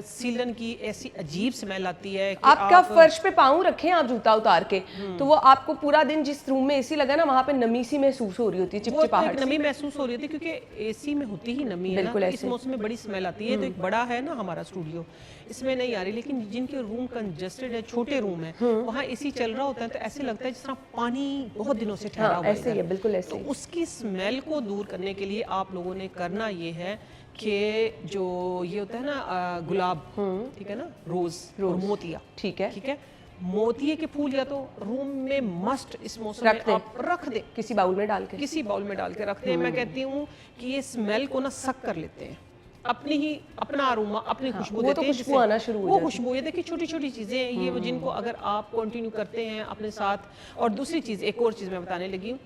सीलन की ऐसी अजीब स्मेल आती है कि आपका फर्श पे पाँव रखें आप जूता उतार के, तो वो आपको पूरा दिन जिस रूम में एसी लगा ना, वहाँ पे नमी सी महसूस हो रही होती है, चिपचिपाहट नमी महसूस हो रही होती है, क्योंकि एसी में होती ही नमी है ना, इस मौसम में बड़ी स्मेल आती है। तो एक बड़ा है ना हमारा स्टूडियो, इसमें नहीं आ रही, लेकिन जिनके रूम कंजस्टेड है, छोटे रूम है, वहाँ एसी चल रहा होता है, तो ऐसे लगता है जिस तरह पानी बहुत दिनों से ठहरा हुआ है। ऐसे ही है, बिल्कुल ऐसे। तो उसकी स्मेल को दूर करने के लिए आप लोगों ने करना ये है कि जो ये होता है ना गुलाब, ठीक है ना, रोज और मोतिया, ठीक है, ठीक है, मोतिये के फूल या तो रूम में मस्ट इस मौसम में आप रख दे, किसी बाउल में डाल के, किसी बाउल में डाल के रखते हैं। मैं कहती हूँ कि ये स्मेल को ना सक कर लेते हैं, अपनी ही अपना अरोमा, अपनी खुशबू देते हैं, खुशबू आना शुरू हो वो खुशबू। ये देखिए छोटी छोटी चीज़ें हैं ये, वो जिनको अगर आप कंटिन्यू करते हैं अपने साथ। और दूसरी चीज़, एक और चीज़ मैं बताने लगी हूँ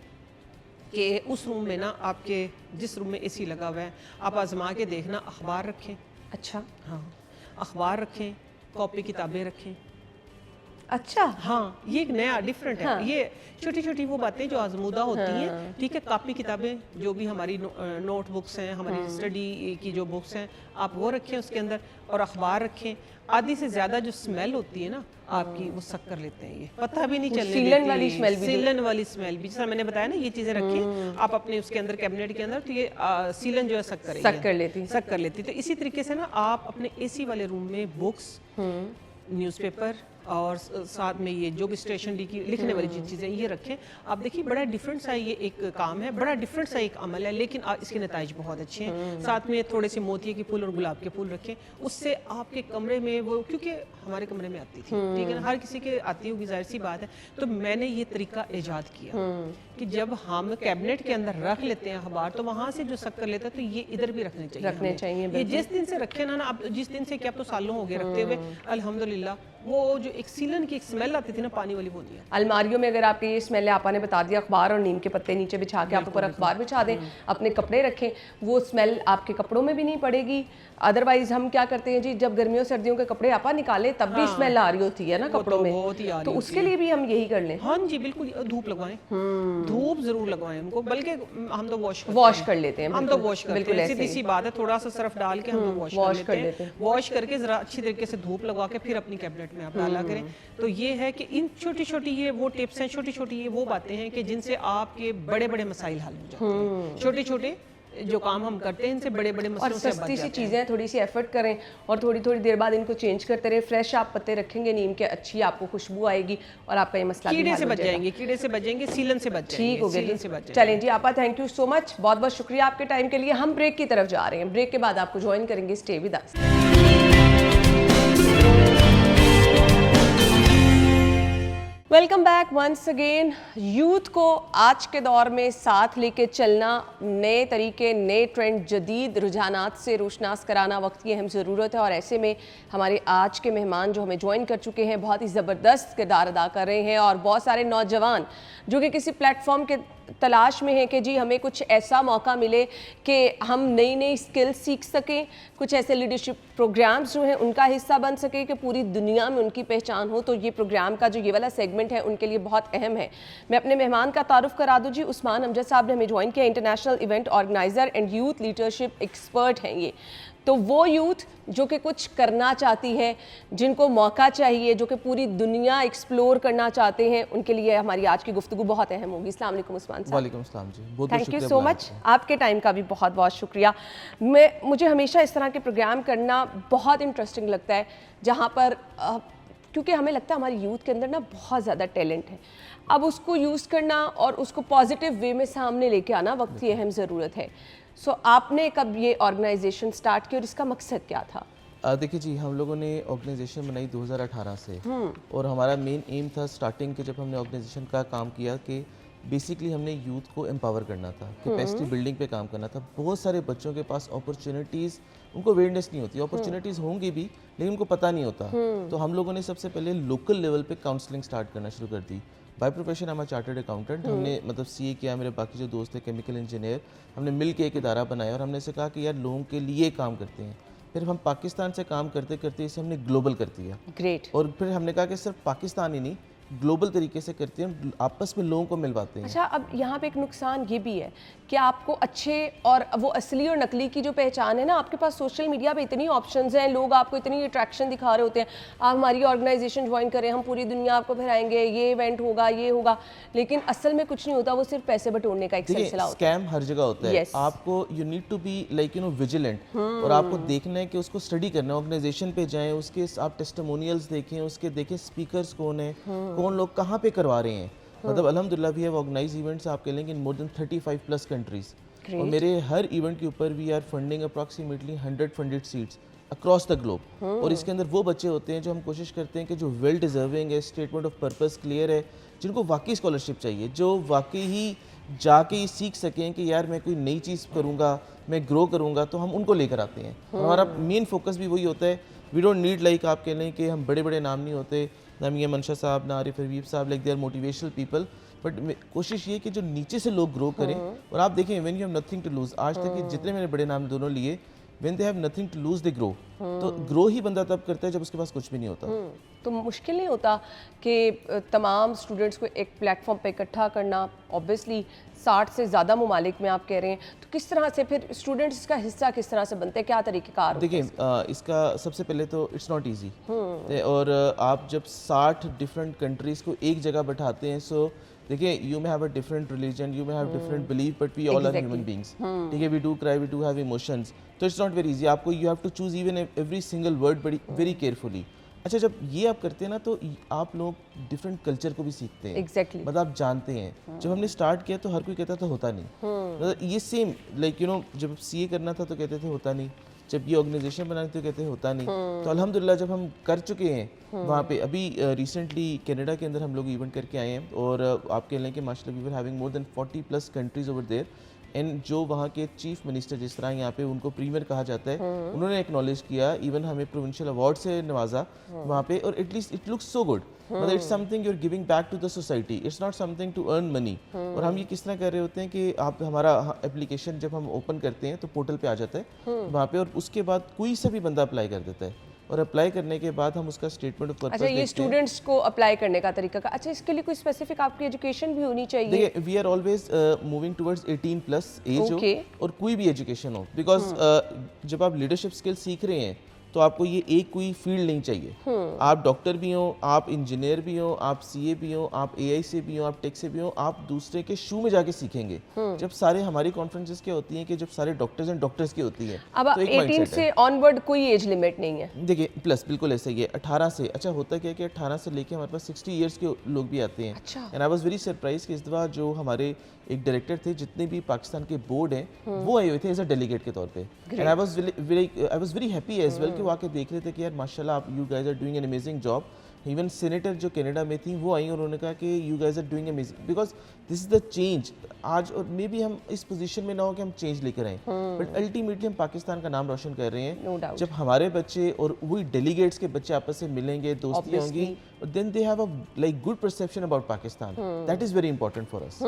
कि उस रूम में ना, आपके जिस रूम में एसी लगा हुआ है, आप आजमा के देखना, अखबार रखें। अच्छा, हाँ, अखबार रखें, कॉपी किताबें रखें। अच्छा, हाँ, ये एक नया डिफरेंट है। ये छोटी छोटी वो बातें जो आजमूदा होती हैं, ठीक है। कॉपी किताबें जो भी हमारी नोट बुक्स हैं, हमारी स्टडी की जो बुक्स हैं, आप वो रखें उसके अंदर, और अखबार रखें। आधी से ज्यादा जो स्मेल होती है ना आपकी, वो सक कर लेते हैं, ये पता भी नहीं चलने देती। सीलन वाली स्मेल भी, सीलन वाली स्मेल भी, जैसा मैंने बताया ना, ये चीजें रखें आप अपने उसके अंदर, कैबिनेट के अंदर, तो ये सीलन जो है सक करेगी, सक कर लेती। तो इसी तरीके से ना आप अपने एसी वाले रूम में बुक्स, न्यूज़पेपर और साथ में ये जो भी स्टेशनरी की लिखने वाली चीज़ें ये रखें। आप देखिए बड़ा डिफरेंट सा ये एक काम है, बड़ा डिफरेंट सा एक अमल है, लेकिन इसके नताइज बहुत अच्छे हैं। साथ में थोड़े से मोतिये के फूल और गुलाब के फूल रखें, उससे आपके कमरे में वो, क्योंकि हमारे कमरे में आती थी, ठीक है ना, हर किसी के आती होगी, जाहिर सी बात है। तो मैंने ये तरीका ईजाद किया कि जब हम कैबिनेट के अंदर रख लेते हैं अखबार, तो वहाँ से जो सक कर लेता है, तो ये इधर भी रखने चाहिए। ये जिस दिन से रखे ना, आप जिस दिन से, क्या तो सालों हो गए रखते हुए, अल्हम्दुलिल्लाह, वो जो एक सीलन की एक स्मेल आती थी ना पानी वाली, वो नहीं है। अलमारियों में अगर आपके ये स्मेल है, आपा ने बता दिया, अखबार और नीम के पत्ते नीचे बिछा के आप ऊपर अखबार बिछा दें, अपने कपड़े रखें, वो स्मेल आपके कपड़ों में भी नहीं पड़ेगी। अदरवाइज हम क्या करते हैं जी, जब गर्मियों सर्दियों के कपड़े आपा निकालें तब भी स्मेल आ रही होती है ना कपड़ों में, तो उसके लिए भी हम यही कर लें। हाँ जी बिल्कुल, धूप लगवाएं, धूप जरूर लगवाएं उनको, बल्कि हम तो वॉश कर लेते हैं, हम तो वॉश करते हैं, सीधी सी बात है, थोड़ा सा सर्फ डाल के हम तो वॉश कर लेते हैं। वॉश करके जरा अच्छी तरीके से धूप लगवा के फिर अपनी कैबिनेट में आप डाला करें। तो ये है कि इन छोटी छोटी ये वो टिप्स हैं, छोटी छोटी ये वो बातें हैं कि जिनसे आपके बड़े बड़े मसाइल हल हो जाते हैं। छोटे छोटे जो काम हम करते हैं, इनसे बड़े बड़े मसलों से बच जाते हैं। सस्ती सी चीज़ें, थोड़ी सी एफर्ट करें और थोड़ी थोड़ी देर बाद इनको चेंज करते रहे। फ्रेश आप पत्ते रखेंगे नीम के, अच्छी आपको खुशबू आएगी और आपका ये मसला कीड़े से बच जाएंगे, कीड़े से बच जाएंगे, सीलन से बच जाएंगे। ठीक हो गया। चलें जी आपा, थैंक यू सो मच, बहुत बहुत शुक्रिया आपके टाइम के लिए। हम ब्रेक की तरफ जा रहे हैं, ब्रेक के बाद आपको ज्वाइन करेंगे, stay with us. Welcome back once again. Youth को आज के दौर में साथ लेके चलना, नए तरीके, नए ट्रेंड, जदीद रुझानात से रोशनास कराना वक्त की अहम ज़रूरत है। और ऐसे में हमारे आज के मेहमान जो हमें ज्वाइन कर चुके हैं, बहुत ही ज़बरदस्त किरदार अदा कर रहे हैं, और बहुत सारे नौजवान जो कि किसी प्लेटफॉर्म के तलाश में है कि जी हमें कुछ ऐसा मौका मिले कि हम नई नई स्किल्स सीख सकें, कुछ ऐसे लीडरशिप प्रोग्राम्स जो हैं उनका हिस्सा बन सके कि पूरी दुनिया में उनकी पहचान हो। तो ये प्रोग्राम का जो ये वाला सेगमेंट है उनके लिए बहुत अहम है। मैं अपने मेहमान का तारुफ करा दूँ जी, उस्मान अमजद साहब ने हमें ज्वाइन किया, international event organiser and youth leadership expert हैं ये। तो वो यूथ जो कि कुछ करना चाहती है, जिनको मौका चाहिए, जो कि पूरी दुनिया एक्सप्लोर करना चाहते हैं, उनके लिए हमारी आज की गुफ्तगू बहुत अहम होगी। अस्सलाम वालेकुम उस्मान साहब। वालेकुम अस्सलाम जी, बहुत थैंक यू सो मच, आपके टाइम का भी बहुत बहुत शुक्रिया। मुझे हमेशा इस तरह के प्रोग्राम करना बहुत इंटरेस्टिंग लगता है, जहाँ पर क्योंकि हमें लगता है हमारी यूथ के अंदर ना बहुत ज़्यादा टैलेंट है, अब उसको यूज़ करना और उसको पॉजिटिव वे में सामने लेके आना वक्त की अहम ज़रूरत है। सो आपने कब ये ऑर्गेनाइजेशन स्टार्ट की और इसका मकसद क्या था? देखिए जी, हम लोगों ने ऑर्गेनाइजेशन बनाई 2018 से, और हमारा मेन एम था स्टार्टिंग के, जब हमने ऑर्गेनाइजेशन का काम किया, कि बेसिकली हमने यूथ को एम्पावर करना था, कैपेसिटी बिल्डिंग पे काम करना था। बहुत सारे बच्चों के पास अपॉर्चुनिटीज़, उनको अवेयरनेस नहीं होती, अपॉर्चुनिटीज़ होंगी भी लेकिन उनको पता नहीं होता। तो हम लोगों ने सबसे पहले लोकल लेवल पे काउंसलिंग स्टार्ट करना शुरू कर दी। बाय प्रोफेशन हम चार्टर्ड अकाउंटेंट, हमने मतलब सीए किया, मेरे बाकी जो दोस्त थे केमिकल इंजीनियर, हमने मिल के एक इदारा बनाया और हमने से कहा कि यार लोगों के लिए काम करते हैं। फिर हम पाकिस्तान से काम करते करते इसे हमने ग्लोबल कर दिया। ग्रेट। और फिर हमने कहा कि सिर्फ पाकिस्तान ही नहीं, ग्लोबल तरीके से करते हैं, आपस में लोगों को मिलवाते हैं। अच्छा, अब यहाँ पे एक नुकसान ये भी है कि आपको अच्छे और वो असली और नकली की जो पहचान है ना, आपके पास सोशल मीडिया पे इतनी ऑप्शंस हैं, लोग आपको इतनी अट्रैक्शन दिखा रहे होते हैं, आप हमारी ऑर्गेनाइजेशन ज्वाइन करें, हम पूरी दुनिया आपको फिराएंगे, ये इवेंट होगा, ये होगा, लेकिन असल में कुछ नहीं होता, वो सिर्फ पैसे बटोरने का एक सिलसिला होता है। स्कैम हर जगह होता है। आपको you need to be like vigilant, और आपको देखना है कि उसको स्टडी करना है। ऑर्गेनाइजेशन पे जाएं, उसके आप टेस्टिमोनियल्स देखें, उसके देखें स्पीकर्स कौन है, कौन लोग कहाँ पे करवा रहे हैं। मतलब अल्हम्दुलिल्लाह वी हैव ऑर्गेनाइज इवेंट्स, आप कह लेंगे इन मोर देन 35+ कंट्रीज। और मेरे हर इवेंट के ऊपर we are funding approximately 100 funded seats across the globe. और इसके अंदर वो बच्चे होते हैं जो हम कोशिश करते हैं कि जो वेल डिजर्विंग है, स्टेटमेंट ऑफ पर्पस क्लियर है, जिनको वाकई स्कॉलरशिप चाहिए, जो वाकई ही जाके ही सीख सकें कि यार मैं कोई नई चीज़ करूँगा, मैं ग्रो करूँगा, तो हम उनको लेकर आते हैं। हमारा मेन फोकस भी वही होता है। वी डोंट नीड लाइक आप कह लें कि हम बड़े बड़े नाम नहीं होते, ना ये मंशा साहब, ना आरिफ हबीब साहब, like they are motivational people, but कोशिश ये कि जो नीचे से लोग ग्रो करें। और आप देखें when you have nothing to lose, आज तक के जितने मैंने बड़े नाम दोनों लिए, when they have nothing to lose they grow. तो ग्रो ही बंदा तब करता है जब उसके पास कुछ भी नहीं होता। तो मुश्किल नहीं होता कि तमाम स्टूडेंट्स को एक प्लेटफॉर्म पे इकट्ठा करना? ऑब्वियसली 60 से ज़्यादा ममालिक में आप कह रहे हैं, तो किस तरह से फिर स्टूडेंट्स इसका हिस्सा किस तरह से बनते हैं, क्या तरीक़ेकार होते हैं? देखिए इसका सबसे पहले तो इट्स नॉट ईजी। और आप जब 60 डिफरेंट कंट्रीज़ को एक जगह बैठाते हैं, सो देखिए you may have a different religion, you may have different belief, but we all are human beings. ठीक है, we do cry, we do have emotions, तो इट्स नॉट वेरी इजी। आपको you have to choose even every single word बड़ी very carefully. अच्छा, जब ये आप करते हैं ना तो आप लोग डिफरेंट कल्चर को भी सीखते हैं। एग्जैक्टली मतलब आप जानते हैं। जब हमने स्टार्ट किया तो हर कोई कहता था होता नहीं, मतलब ये सेम लाइक यू नो जब सीए करना था तो कहते थे होता नहीं, जब ये ऑर्गेनाइजेशन बनानी तो कहते हैं होता नहीं। तो अल्हम्दुलिल्लाह जब हम कर चुके हैं वहाँ पे, अभी रिसेंटली कनाडा के अंदर हम लोग इवेंट करके आए हैं, और आप कह लें कि माशाल्लाह we were having more than 40+ countries over there. And जो वहाँ के चीफ मिनिस्टर, जिस तरह यहाँ पे उनको प्रीमियर कहा जाता है, उन्होंने एक्नॉलेज किया, इवन हमें प्रोविंशियल अवार्ड से नवाजा वहाँ पे। और at least it looks so good, मतलब it's something you are giving back to the society, it's not something to earn money. और हम ये किस तरह कर रहे होते हैं कि आप हमारा एप्लीकेशन जब हम ओपन करते हैं तो पोर्टल पे आ जाता है वहाँ पे, और उसके बाद कोई सा भी बंदा अप्लाई कर देता है, और अप्लाई करने के बाद हम उसका स्टेटमेंट ऑफ पर्पस अच्छा, ये स्टूडेंट्स को अप्लाई करने का तरीका का, अच्छा इसके लिए कोई स्पेसिफिक आपकी एजुकेशन भी होनी चाहिए? देखिए we are always moving towards 18+ age हो, और कोई भी एजुकेशन हो, बिकॉज जब आप लीडरशिप स्किल सीख रहे हैं तो आपको ये एक कोई फील्ड नहीं चाहिए। आप डॉक्टर भी हो, आप इंजीनियर भी हो, आप सीए भी हो, आप एआई से भी हो, आप टेक से भी हो, आप दूसरे के शू में जाके सीखेंगे। जब सारे हमारी कॉन्फ्रेंसेस क्या होती हैं कि जब सारे डॉक्टर्स एंड डॉक्टर्स की होती है, अब तो एक 18 से ऑनवर्ड कोई एज लिमिट नहीं है? देखिए प्लस बिल्कुल ऐसा ही है, 18 से। अच्छा होता क्या है कि 18 से लेके हमारे पास 60 इयर्स के लोग भी आते हैं। अच्छा। And I was very surprise कि इस दफ़ा जो हमारे एक डायरेक्टर थे, जितने भी पाकिस्तान के बोर्ड हैं, वो आए हुए थे एज अ डेलीगेट के तौर पे। And I was very happy as well कि वो आके देख रहे थे कि यार माशाल्लाह आप you guys are doing an amazing job. Even senator जो कनाडा में थी वो आई और उन्होंने कहा कि you guys are doing amazing, because this is the change आज। और मे बी हम इस पोजीशन में ना हो कि हम चेंज लेकर आए, बट अल्टीमेटली हम पाकिस्तान का नाम रोशन कर रहे हैं। No doubt. जब हमारे बच्चे और वही डेलीगेट्स के बच्चे आपस से मिलेंगे, दोस्ती होंगी, then they have a like good perception about Pakistan. That is very important for us.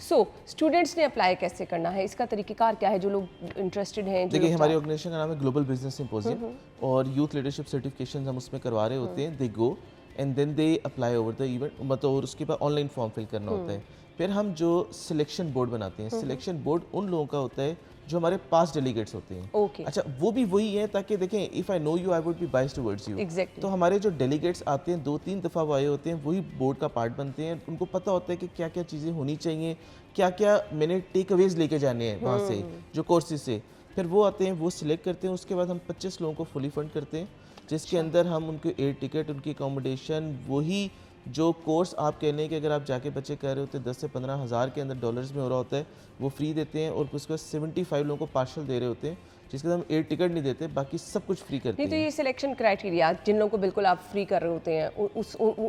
So students ने अप्लाई कैसे करना है, इसका तरीकेकार क्या है, जो लोग इंटरेस्टेड हैं? देखिए हमारी ऑर्गेनाइजेशन का नाम है ग्लोबल बिजनेस सिंपोजियम, और यूथ लीडरशिप सर्टिफिकेशन हम उसमें करवा रहे होते हैं। They go and then they apply over the event, मतलब और उसके बाद ऑनलाइन फॉर्म फिल करना होता है। फिर हम जो सिलेक्शन बोर्ड बनाते हैं, सिलेक्शन बोर्ड उन लोगों का होता है जो हमारे पास डेलीगेट्स होते हैं। ओके। अच्छा वो भी वही है ताकि देखें if I know you I would be biased towards you. Exactly. तो हमारे जो डेलीगेट्स आते हैं 2-3 दफ़ा वो आए होते हैं, वही बोर्ड का पार्ट बनते हैं। उनको पता होता है कि क्या क्या चीज़ें होनी चाहिए, क्या क्या मैंने टेक अवेज लेके जाने हैं वहाँ से जो कोर्सेज से। फिर वो आते हैं, वो सिलेक्ट करते हैं, उसके बाद हम 25 लोगों को फुली फंड करते हैं, जिसके अंदर हम उनके एयर टिकट, उनकी अकोमोडेशन, वही जो कोर्स आप कह लें कि अगर आप जाके बच्चे कह रहे होते हैं 10 से 15 हज़ार के अंदर डॉलर्स में हो रहा होता है, वो फ्री देते हैं। और उसके बाद 75 लोगों को पार्शल दे रहे होते हैं, जिसके हम एयर टिकट नहीं देते, बाकी सब कुछ फ्री करते नहीं, तो हैं। ये सिलेक्शन क्राइटेरिया जिन लोगों को बिल्कुल आप फ्री कर रहे होते हैं,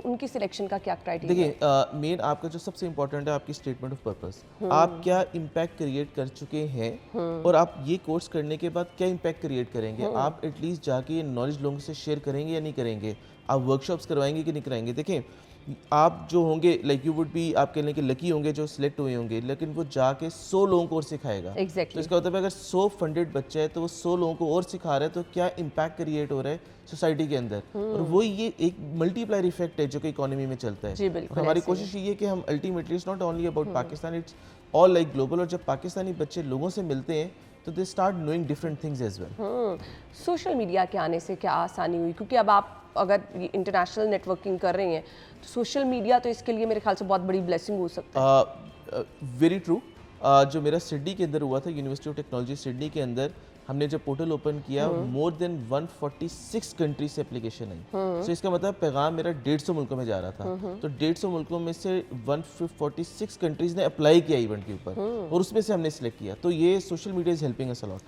उनकी सिलेक्शन का क्या क्राइटेरिया? देखिए मेन आपका जो सबसे इंपॉर्टेंट है आपकी स्टेटमेंट ऑफ पर्पस। आप क्या इम्पैक्ट क्रिएट कर चुके हैं, और आप ये कोर्स करने के बाद क्या इम्पैक्ट क्रिएट करेंगे। आप एटलीस्ट जाके ये नॉलेज लोगों से शेयर करेंगे या नहीं करेंगे, आप वर्कशॉप्स करवाएंगे कि नहीं कराएंगे। देखें आप जो होंगे लाइक यू वुड बी, आप कहने के लकी होंगे जो सिलेक्ट हुए होंगे, लेकिन वो जाके 100 लोगों को और सिखाएगा। Exactly. तो इसका मतलब अगर 100 फंडेड बच्चा है तो वो 100 लोगों को और सिखा रहा है, तो क्या इम्पैक्ट क्रिएट हो रहा है सोसाइटी के अंदर। और वो ये एक मल्टीप्लायर इफेक्ट है जो कि इकोनॉमी में चलता है। जी, बिल्कुल और हमारी ऐसे कोशिश ये है कि हम ultimately it's not only about Pakistan, it's all like global. और जब पाकिस्तानी बच्चे लोगों से मिलते हैं तो they start knowing different things as well. Social media के आने से क्या आसानी हुई, क्योंकि अब आप अगर इंटरनेशनल नेटवर्किंग कर रहे हैं तो सोशल मीडिया तो इसके लिए मेरे ख्याल से बहुत बड़ी ब्लेसिंग हो सकता है। Very true. जो मेरा सिडनी के अंदर हुआ था, यूनिवर्सिटी ऑफ टेक्नोलॉजी सिडनी के अंदर, हमने जब पोर्टल ओपन किया मोर देन 146 कंट्रीज से एप्लीकेशन आई। सो इसका मतलब पैगाम मेरा 150 मुल्कों में जा रहा था। तो 150 मुल्कों में से 146 कंट्रीज ने अप्लाई किया इवेंट के ऊपर और उसमें से हमने सिलेक्ट किया। तो ये social media is helping us a lot.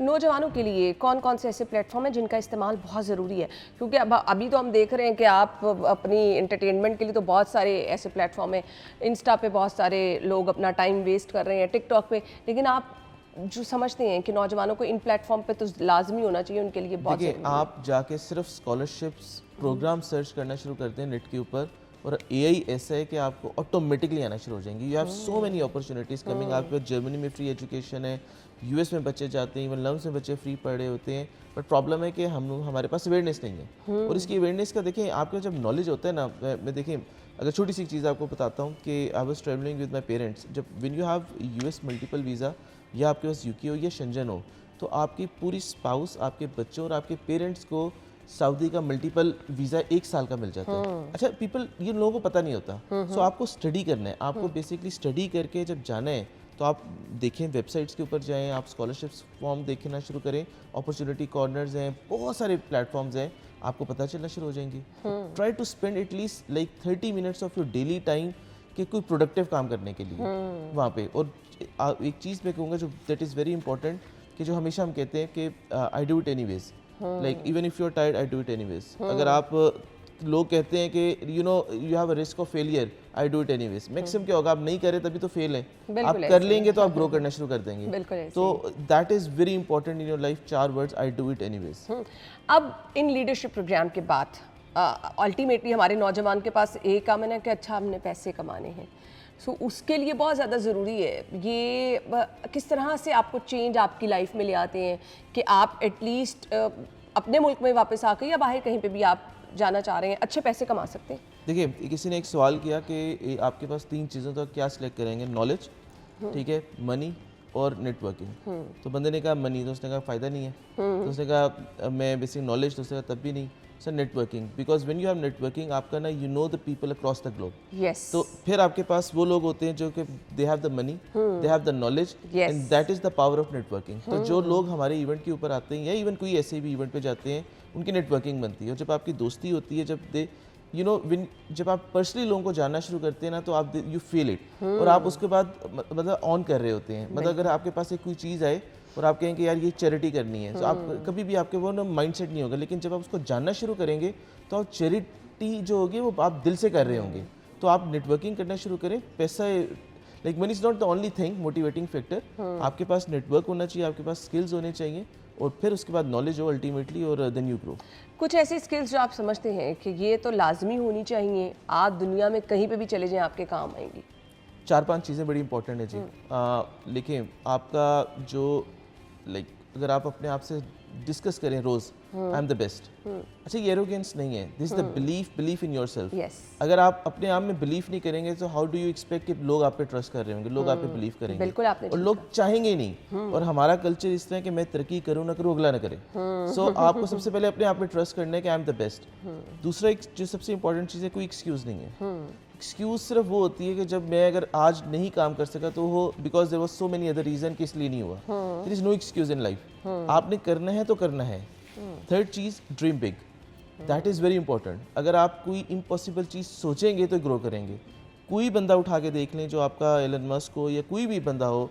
नौजवानों के लिए कौन कौन से ऐसे प्लेटफॉर्म हैं जिनका इस्तेमाल बहुत ज़रूरी है? क्योंकि अभी तो हम देख रहे हैं कि आप अपनी एंटरटेनमेंट के लिए तो बहुत सारे ऐसे प्लेटफॉर्म हैं, इंस्टा पे बहुत सारे लोग अपना टाइम वेस्ट कर रहे हैं, टिकटॉक पे, लेकिन आप जो समझते हैं कि नौजवानों को इन प्लेटफॉर्म पे तो लाजमी होना चाहिए उनके लिए बहुत देखिए, आप जाके सिर्फ स्कॉलरशिप्स प्रोग्राम सर्च करना शुरू करते हैं नेट के ऊपर और एआई ऐसा है कि आपको ऑटोमेटिकली आना शुरू हो जाएंगे। You have so many opportunities coming. आपके जर्मनी में फ्री एजुकेशन है, यूएस में बच्चे जाते हैं, इवन लम्स में बच्चे फ्री पढ़ रहे होते हैं। बट प्रॉब्लम है कि हमारे पास अवेयरनेस नहीं है। और इसकी अवेयरनेस का देखें, आपका जब नॉलेज होता है ना, मैं देखें अगर छोटी सी चीज़ आपको बताता हूँ कि I was travelling with my parents. जब when you have US multiple visa या आपके पास यूके हो या शेंजन हो, तो आपकी पूरी स्पाउस, आपके बच्चों और आपके पेरेंट्स को सऊदी का मल्टीपल वीज़ा 1 साल का मिल जाता है। अच्छा, ये लोगों को पता नहीं होता। सो आपको स्टडी करना है, आपको बेसिकली स्टडी करके जब जाना है तो आप देखें, वेबसाइट्स के ऊपर जाएं, आप स्कॉलरशिप्स फॉर्म देखना शुरू करें, अपॉर्चुनिटी कॉर्नर्स हैं, बहुत सारे प्लेटफॉर्म्स हैं, आपको पता चलना शुरू हो जाएंगी। Try to spend at least like 30 minutes of your daily time कि कोई प्रोडक्टिव काम करने के लिए वहाँ पे। और एक चीज़ मैं कहूँगा जो दैट इज़ वेरी इंपॉर्टेंट, कि जो हमेशा हम कहते हैं कि I do it anyways, like even if you are tired I do it anyways. अगर आप लोग कहते हैं कि you have a risk of failure, I do it anyways, maximum क्या होगा, आप नहीं करें तभी तो फेल है, आप कर लेंगे तो आप ग्रो करना शुरू कर देंगे। तो that is very important in your life, 4 words, I do it anyways. अब इन लीडरशिप प्रोग्राम के बाद अल्टीमेटली हमारे नौजवान के पास एक काम है ना कि अच्छा हमने पैसे कमाने हैं। सो उसके लिए बहुत ज़्यादा ज़रूरी है ये किस तरह से आपको चेंज आपकी लाइफ में ले आते हैं कि आप एटलीस्ट अपने मुल्क में वापस आकर या बाहर कहीं पे भी आप जाना चाह रहे हैं, अच्छे पैसे कमा सकते हैं। देखिए, किसी ने एक सवाल किया कि आपके पास 3 चीज़ों तो क्या सिलेक्ट करेंगे? नॉलेज, ठीक है, मनी और नेटवर्किंग। तो बंदे ने कहा मनी, तो उसने कहा फ़ायदा नहीं है। तो उसने कहा मैं बेसिक नॉलेज, तो उसने कहा तब भी नहीं। Sir networking, because when you have networking आपका ना, you know the people across the globe. Yes. तो फिर आपके पास वो लोग होते हैं जो कि they have the money, they have the knowledge, and that is the power of networking. तो जो लोग हमारे इवेंट के ऊपर आते हैं या इवन कोई ऐसे भी इवेंट पे जाते हैं, उनकी नेटवर्किंग बनती है। और जब आपकी दोस्ती होती है, जब जब आप पर्सनली लोगों को जानना शुरू करते हैं ना, तो आप यू फील इट, और आप उसके बाद मतलब ऑन कर रहे होते हैं। मतलब अगर आपके पास एक कोई चीज़ आए और आप कहें कि यार ये चैरिटी करनी है, तो आप कभी भी आपके वो ना माइंडसेट नहीं होगा। लेकिन जब आप उसको जानना शुरू करेंगे तो आप चैरिटी जो होगी वो आप दिल से कर रहे होंगे। तो आप नेटवर्किंग करना शुरू करें। पैसा like money is not the only thing motivating factor. आपके पास नेटवर्क होना चाहिए, आपके पास स्किल्स होने चाहिए, और फिर उसके बाद नॉलेज हो अल्टीमेटली, और देन यू ग्रो। कुछ ऐसी स्किल्स जो आप समझते हैं कि ये तो लाजमी होनी चाहिए, आप दुनिया में कहीं पे भी चले जाएं आपके काम आएंगी? 4-5 चीज़ें बड़ी इंपॉर्टेंट है जी। लेकिन आपका जो अगर आप अपने आप से डिस्कस करें रोज, आई एम द बेस्ट, अच्छा ये एरोगेंस नहीं है, this is the belief in yourself. अगर आप अपने आप में बिलीव नहीं करेंगे तो हाउ डू यू एक्सपेक्ट कि लोग आप पे ट्रस्ट कर रहे होंगे, लोग आप पे बिलीव करेंगे? बिल्कुल आपने, और लोग चाहेंगे ही नहीं। और हमारा कल्चर इस तरह है कि मैं तरक्की करूँ ना करूँ, अगला ना करे। सो आपको सबसे पहले अपने आप पे ट्रस्ट करना है कि आई एम द बेस्ट। दूसरा जो सबसे इंपॉर्टेंट चीज़ है, कोई एक्सक्यूज़ नहीं है। एक्सक्यूज़ सिर्फ वो होती है कि जब मैं अगर आज नहीं काम कर सका तो वो because there was so many other reason कि इसलिए नहीं हुआ। There is no excuse in life. आपने करना है तो करना है। थर्ड चीज़, dream big, that is very important. अगर आप कोई इम्पॉसिबल चीज़ सोचेंगे तो ग्रो करेंगे। कोई बंदा उठा के देख लें जो आपका एलन मस्क हो या कोई भी बंदा हो,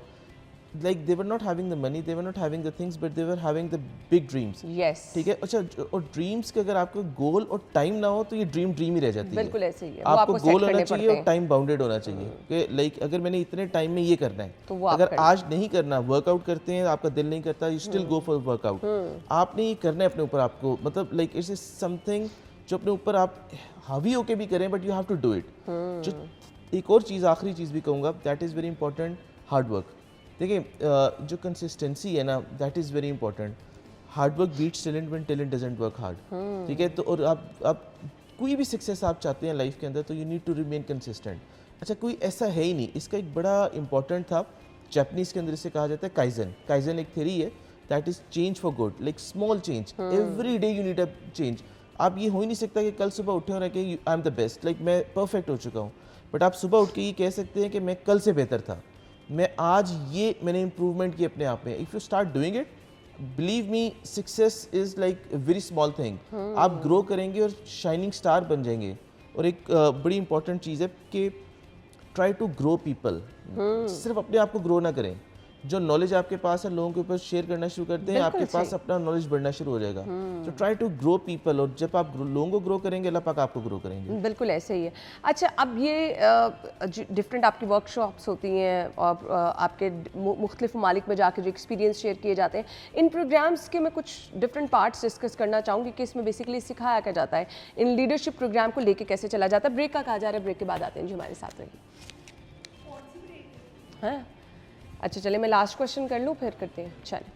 like they were not having the money, they were not having the things, but they were having the big dreams. Yes. ठीक है। अच्छा, और ड्रीम्स के अगर आपको गोल और टाइम ना हो तो ये ड्रीम ही रह जाती है। बिल्कुल ऐसे ही है। आपको गोल होना चाहिए और टाइम बाउंडेड होना चाहिए कि लाइक अगर मैंने इतने टाइम में ये करना है, तो अगर आज नहीं करना, वर्कआउट करते हैं, आपका दिल नहीं करता, you still go for workout. आपने ये करना है अपने ऊपर, आपको मतलब लाइक इट्स समथिंग जो अपने ऊपर आप हावी होके भी करें, but you have to do it. जो एक और चीज़, आखिरी चीज़ भी कहूँगा, that is very important, hard work. देखिए, जो कंसिस्टेंसी है ना, that is very important. Hard work beats talent when talent doesn't work hard. ठीक है। तो और आप कोई भी सक्सेस आप चाहते हैं लाइफ के अंदर, तो you need to remain consistent. अच्छा, कोई ऐसा है ही नहीं। इसका एक बड़ा इंपॉर्टेंट था, जापानीज़ के अंदर इसे कहा जाता है काइजन। काइजन एक थ्योरी है, that is change for good, like small change, every day you need a change. आप ये हो ही नहीं सकता कि कल सुबह उठे और कि I am the best, like मैं परफेक्ट हो चुका हूँ। बट आप सुबह उठ के ये कह सकते हैं कि मैं कल से बेहतर था, मैं आज ये मैंने इंप्रूवमेंट की अपने आप में। If you start doing it, believe me success is like very small thing. आप ग्रो करेंगे और शाइनिंग स्टार बन जाएंगे। और एक बड़ी इंपॉर्टेंट चीज़ है कि ट्राई टू ग्रो पीपल। सिर्फ अपने आप को ग्रो ना करें, जो नॉलेज आपके पास है लोगों के ऊपर शेयर करना शुरू करते हैं, आपके पास अपना नॉलेज बढ़ना शुरू हो जाएगा। तो ट्राई टू ग्रो पीपल, और जब आप लोगों को ग्रो करेंगे अल्लाह पाक आपको ग्रो करेंगे। बिल्कुल ऐसे ही है। अच्छा, अब ये डिफरेंट आपकी वर्कशॉप्स होती हैं और आपके मुख्तलिफ ममालिक में जाके जो एक्सपीरियंस शेयर किए जाते हैं, इन प्रोग्राम्स के मैं कुछ डिफरेंट पार्ट्स डिस्कस करना चाहूँगी कि इसमें बेसिकली सिखाया क्या जाता है, इन लीडरशिप प्रोग्राम को लेके कैसे चला जाता है। ब्रेक का कहा जा रहा है, ब्रेक के बाद आते हैं जी हमारे साथ रहिए। हाँ, अच्छा चले मैं लास्ट क्वेश्चन कर लूँ फिर करते हैं। चलें,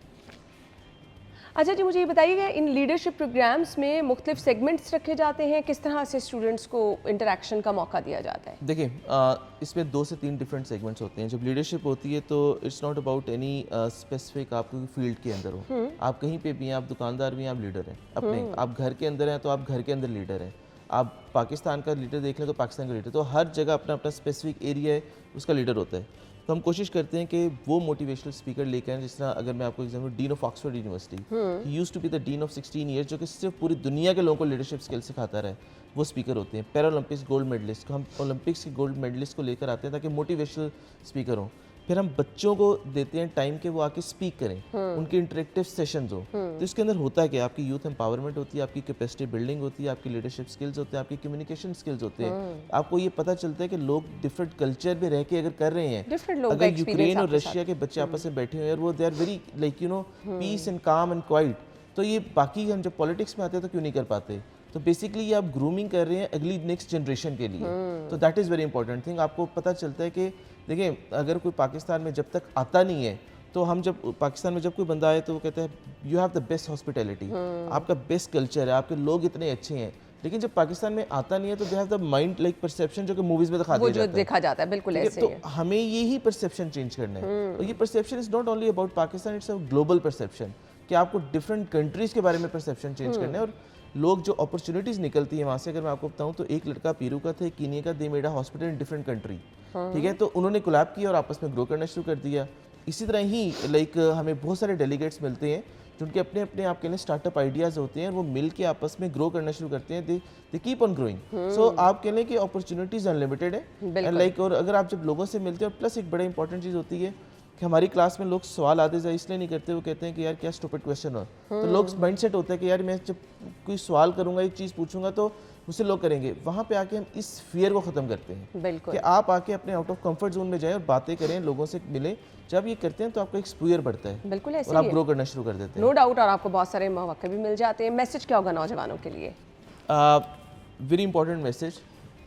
अच्छा जी मुझे ये बताइएगा, इन लीडरशिप प्रोग्राम्स में मुख्तलिफ सेगमेंट्स रखे जाते हैं, किस तरह से स्टूडेंट्स को इंटरेक्शन का मौका दिया जाता है? देखिए, इसमें 2 से 3 डिफरेंट सेगमेंट्स होते हैं। जब लीडरशिप होती है तो it's not about any specific आप कोई फील्ड के अंदर हो, आप कहीं पे भी हैं, आप दुकानदार भी हैं, आप लीडर हैं अपने, आप घर के अंदर हैं तो आप घर के अंदर लीडर हैं, आप पाकिस्तान का लीडर देख लें तो पाकिस्तान का लीडर, तो हर जगह अपना अपना स्पेसिफिक एरिया है, उसका लीडर होता है। तो हम कोशिश करते हैं कि वो मोटिवेशनल स्पीकर लेकर आएं। जिस तरह अगर मैं आपको example, dean of Oxford university, he used to be the dean of 16 years, जो कि सिर्फ पूरी दुनिया के लोगों को लीडरशिप स्किल सिखाता रहे, वो स्पीकर होते हैं। पैरालंपिक्स गोल्ड मेडलिस्ट को हम ओलंपिक्स के गोल्ड मेडलिस्ट को लेकर आते हैं ताकि मोटिवेशनल स्पीकर हों। फिर हम बच्चों को देते हैं टाइम के वो आके स्पीक करें, उनके इंटरेक्टिव सेशंस हो। तो इसके अंदर होता है कि आपकी यूथ एम्पावरमेंट होती है, आपकी कैपेसिटी बिल्डिंग होती है, आपकी लीडरशिप स्किल्स होते हैं, आपकी कम्युनिकेशन स्किल्स होते हैं। आपको ये पता चलता है कि लोग डिफरेंट कल्चर में रह के अगर कर रहे हैं, अगर यूक्रेन और रशिया के बच्चे आपस में बैठे हुए हैं और वो they are very like peace and calm and quite, तो ये बाकी हम जब पॉलिटिक्स में आते हैं तो क्यों नहीं कर पाते? तो बेसिकली ये आप ग्रूमिंग कर रहे हैं अगली नेक्स्ट जनरेशन के लिए। तो that is very important thing. आपको पता चलता है कि देखिए, अगर कोई पाकिस्तान में जब तक आता नहीं है, तो हम जब पाकिस्तान में जब कोई बंदा आए तो वो कहता है you have the best hospitality, आपका बेस्ट कल्चर है, आपके लोग इतने अच्छे हैं। लेकिन जब पाकिस्तान में आता नहीं है तो they have the mind like perception जो कि मूवीज में दिखा दिया जाता है, देखा जाता है। बिल्कुल ऐसे तो ही है। हमें यही परसेप्शन चेंज करना है। और ये perception is not only about Pakistan, it's a global perception, कि आपको डिफरेंट कंट्रीज के बारे में परसेप्शन चेंज करना है। और लोग जो अपॉर्चुनिटीज़ निकलती है वहाँ से, अगर मैं आपको बताऊँ तो एक लड़का पीरू का था, कीनिया का, they made a hospital in different country, ठीक है। तो उन्होंने कोलैब किया और आपस में ग्रो करना शुरू कर दिया। इसी तरह ही लाइक हमें बहुत सारे डेलीगेट्स मिलते हैं जिनके अपने अपने आपके लिए स्टार्टअप आइडियाज़ होते हैं, वो मिल के आपस में ग्रो करना शुरू करते हैं। They keep on growing. So आप कह लें कि अपॉर्चुनिटीज़ अनलिमिटेड है लाइक। और अगर आप जब लोगों से मिलते हैं, प्लस एक बड़ा इंपॉर्टेंट चीज़ होती है कि हमारी क्लास में लोग सवाल आते हैं इसलिए नहीं करते, वो कहते हैं कि यार क्या स्टूपिड क्वेश्चन हो। तो लोग माइंडसेट होता है कि यार मैं जब कोई सवाल करूंगा, एक चीज़ पूछूंगा तो मुझसे लोग करेंगे। वहाँ पे आके हम इस फियर को ख़त्म करते हैं कि आप आके अपने आउट ऑफ कंफर्ट जोन में जाएं और बातें करें, लोगों से मिलें। जब ये करते हैं तो आपका एक्सपोजर बढ़ता है, बिल्कुल ऐसे और आप ग्रो करना शुरू कर देते हैं। नो डाउट, और आपको बहुत सारे मौके भी मिल जाते हैं। मैसेज क्या होगा नौजवानों के लिए? वेरी इंपॉर्टेंट मैसेज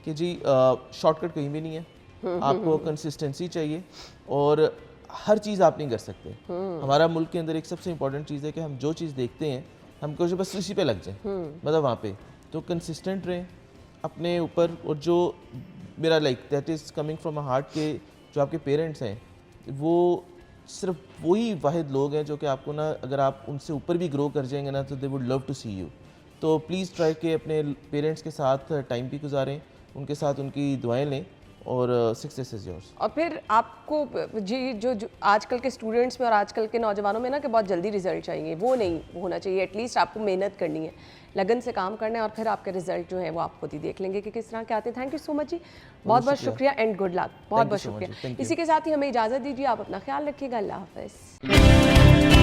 कि जी शॉर्टकट कहीं भी नहीं है, आपको कंसिस्टेंसी चाहिए और हर चीज़ आप नहीं कर सकते। हमारा मुल्क के अंदर एक सबसे इंपॉर्टेंट चीज़ है कि हम जो चीज़ देखते हैं हमको जो बस उसी पे लग जाए, मतलब वहाँ पे तो कंसिस्टेंट रहें अपने ऊपर। और जो मेरा like that is coming from a heart के जो आपके पेरेंट्स हैं, वो सिर्फ वही वाहिद लोग हैं जो कि आपको ना, अगर आप उनसे ऊपर भी ग्रो कर जाएंगे ना, तो they would love to see you. तो प्लीज़ ट्राई के अपने पेरेंट्स के साथ टाइम भी गुजारें, उनके साथ उनकी दुआएं लें, और सक्सेस इज़ योर्स। और फिर आपको जी जो आजकल के स्टूडेंट्स में और आजकल के नौजवानों में ना कि बहुत जल्दी रिजल्ट चाहिए, वो नहीं होना चाहिए। एटलीस्ट आपको मेहनत करनी है, लगन से काम करना है, और फिर आपके रिजल्ट जो है वो आप खुद ही देख लेंगे कि किस तरह के आते हैं। थैंक यू सो मच जी, बहुत बहुत शुक्रिया एंड गुड लक। बहुत बहुत शुक्रिया। इसी के साथ ही हमें इजाज़त दीजिए, आप अपना ख्याल रखिएगा। अल्लाह हाफ़िज़।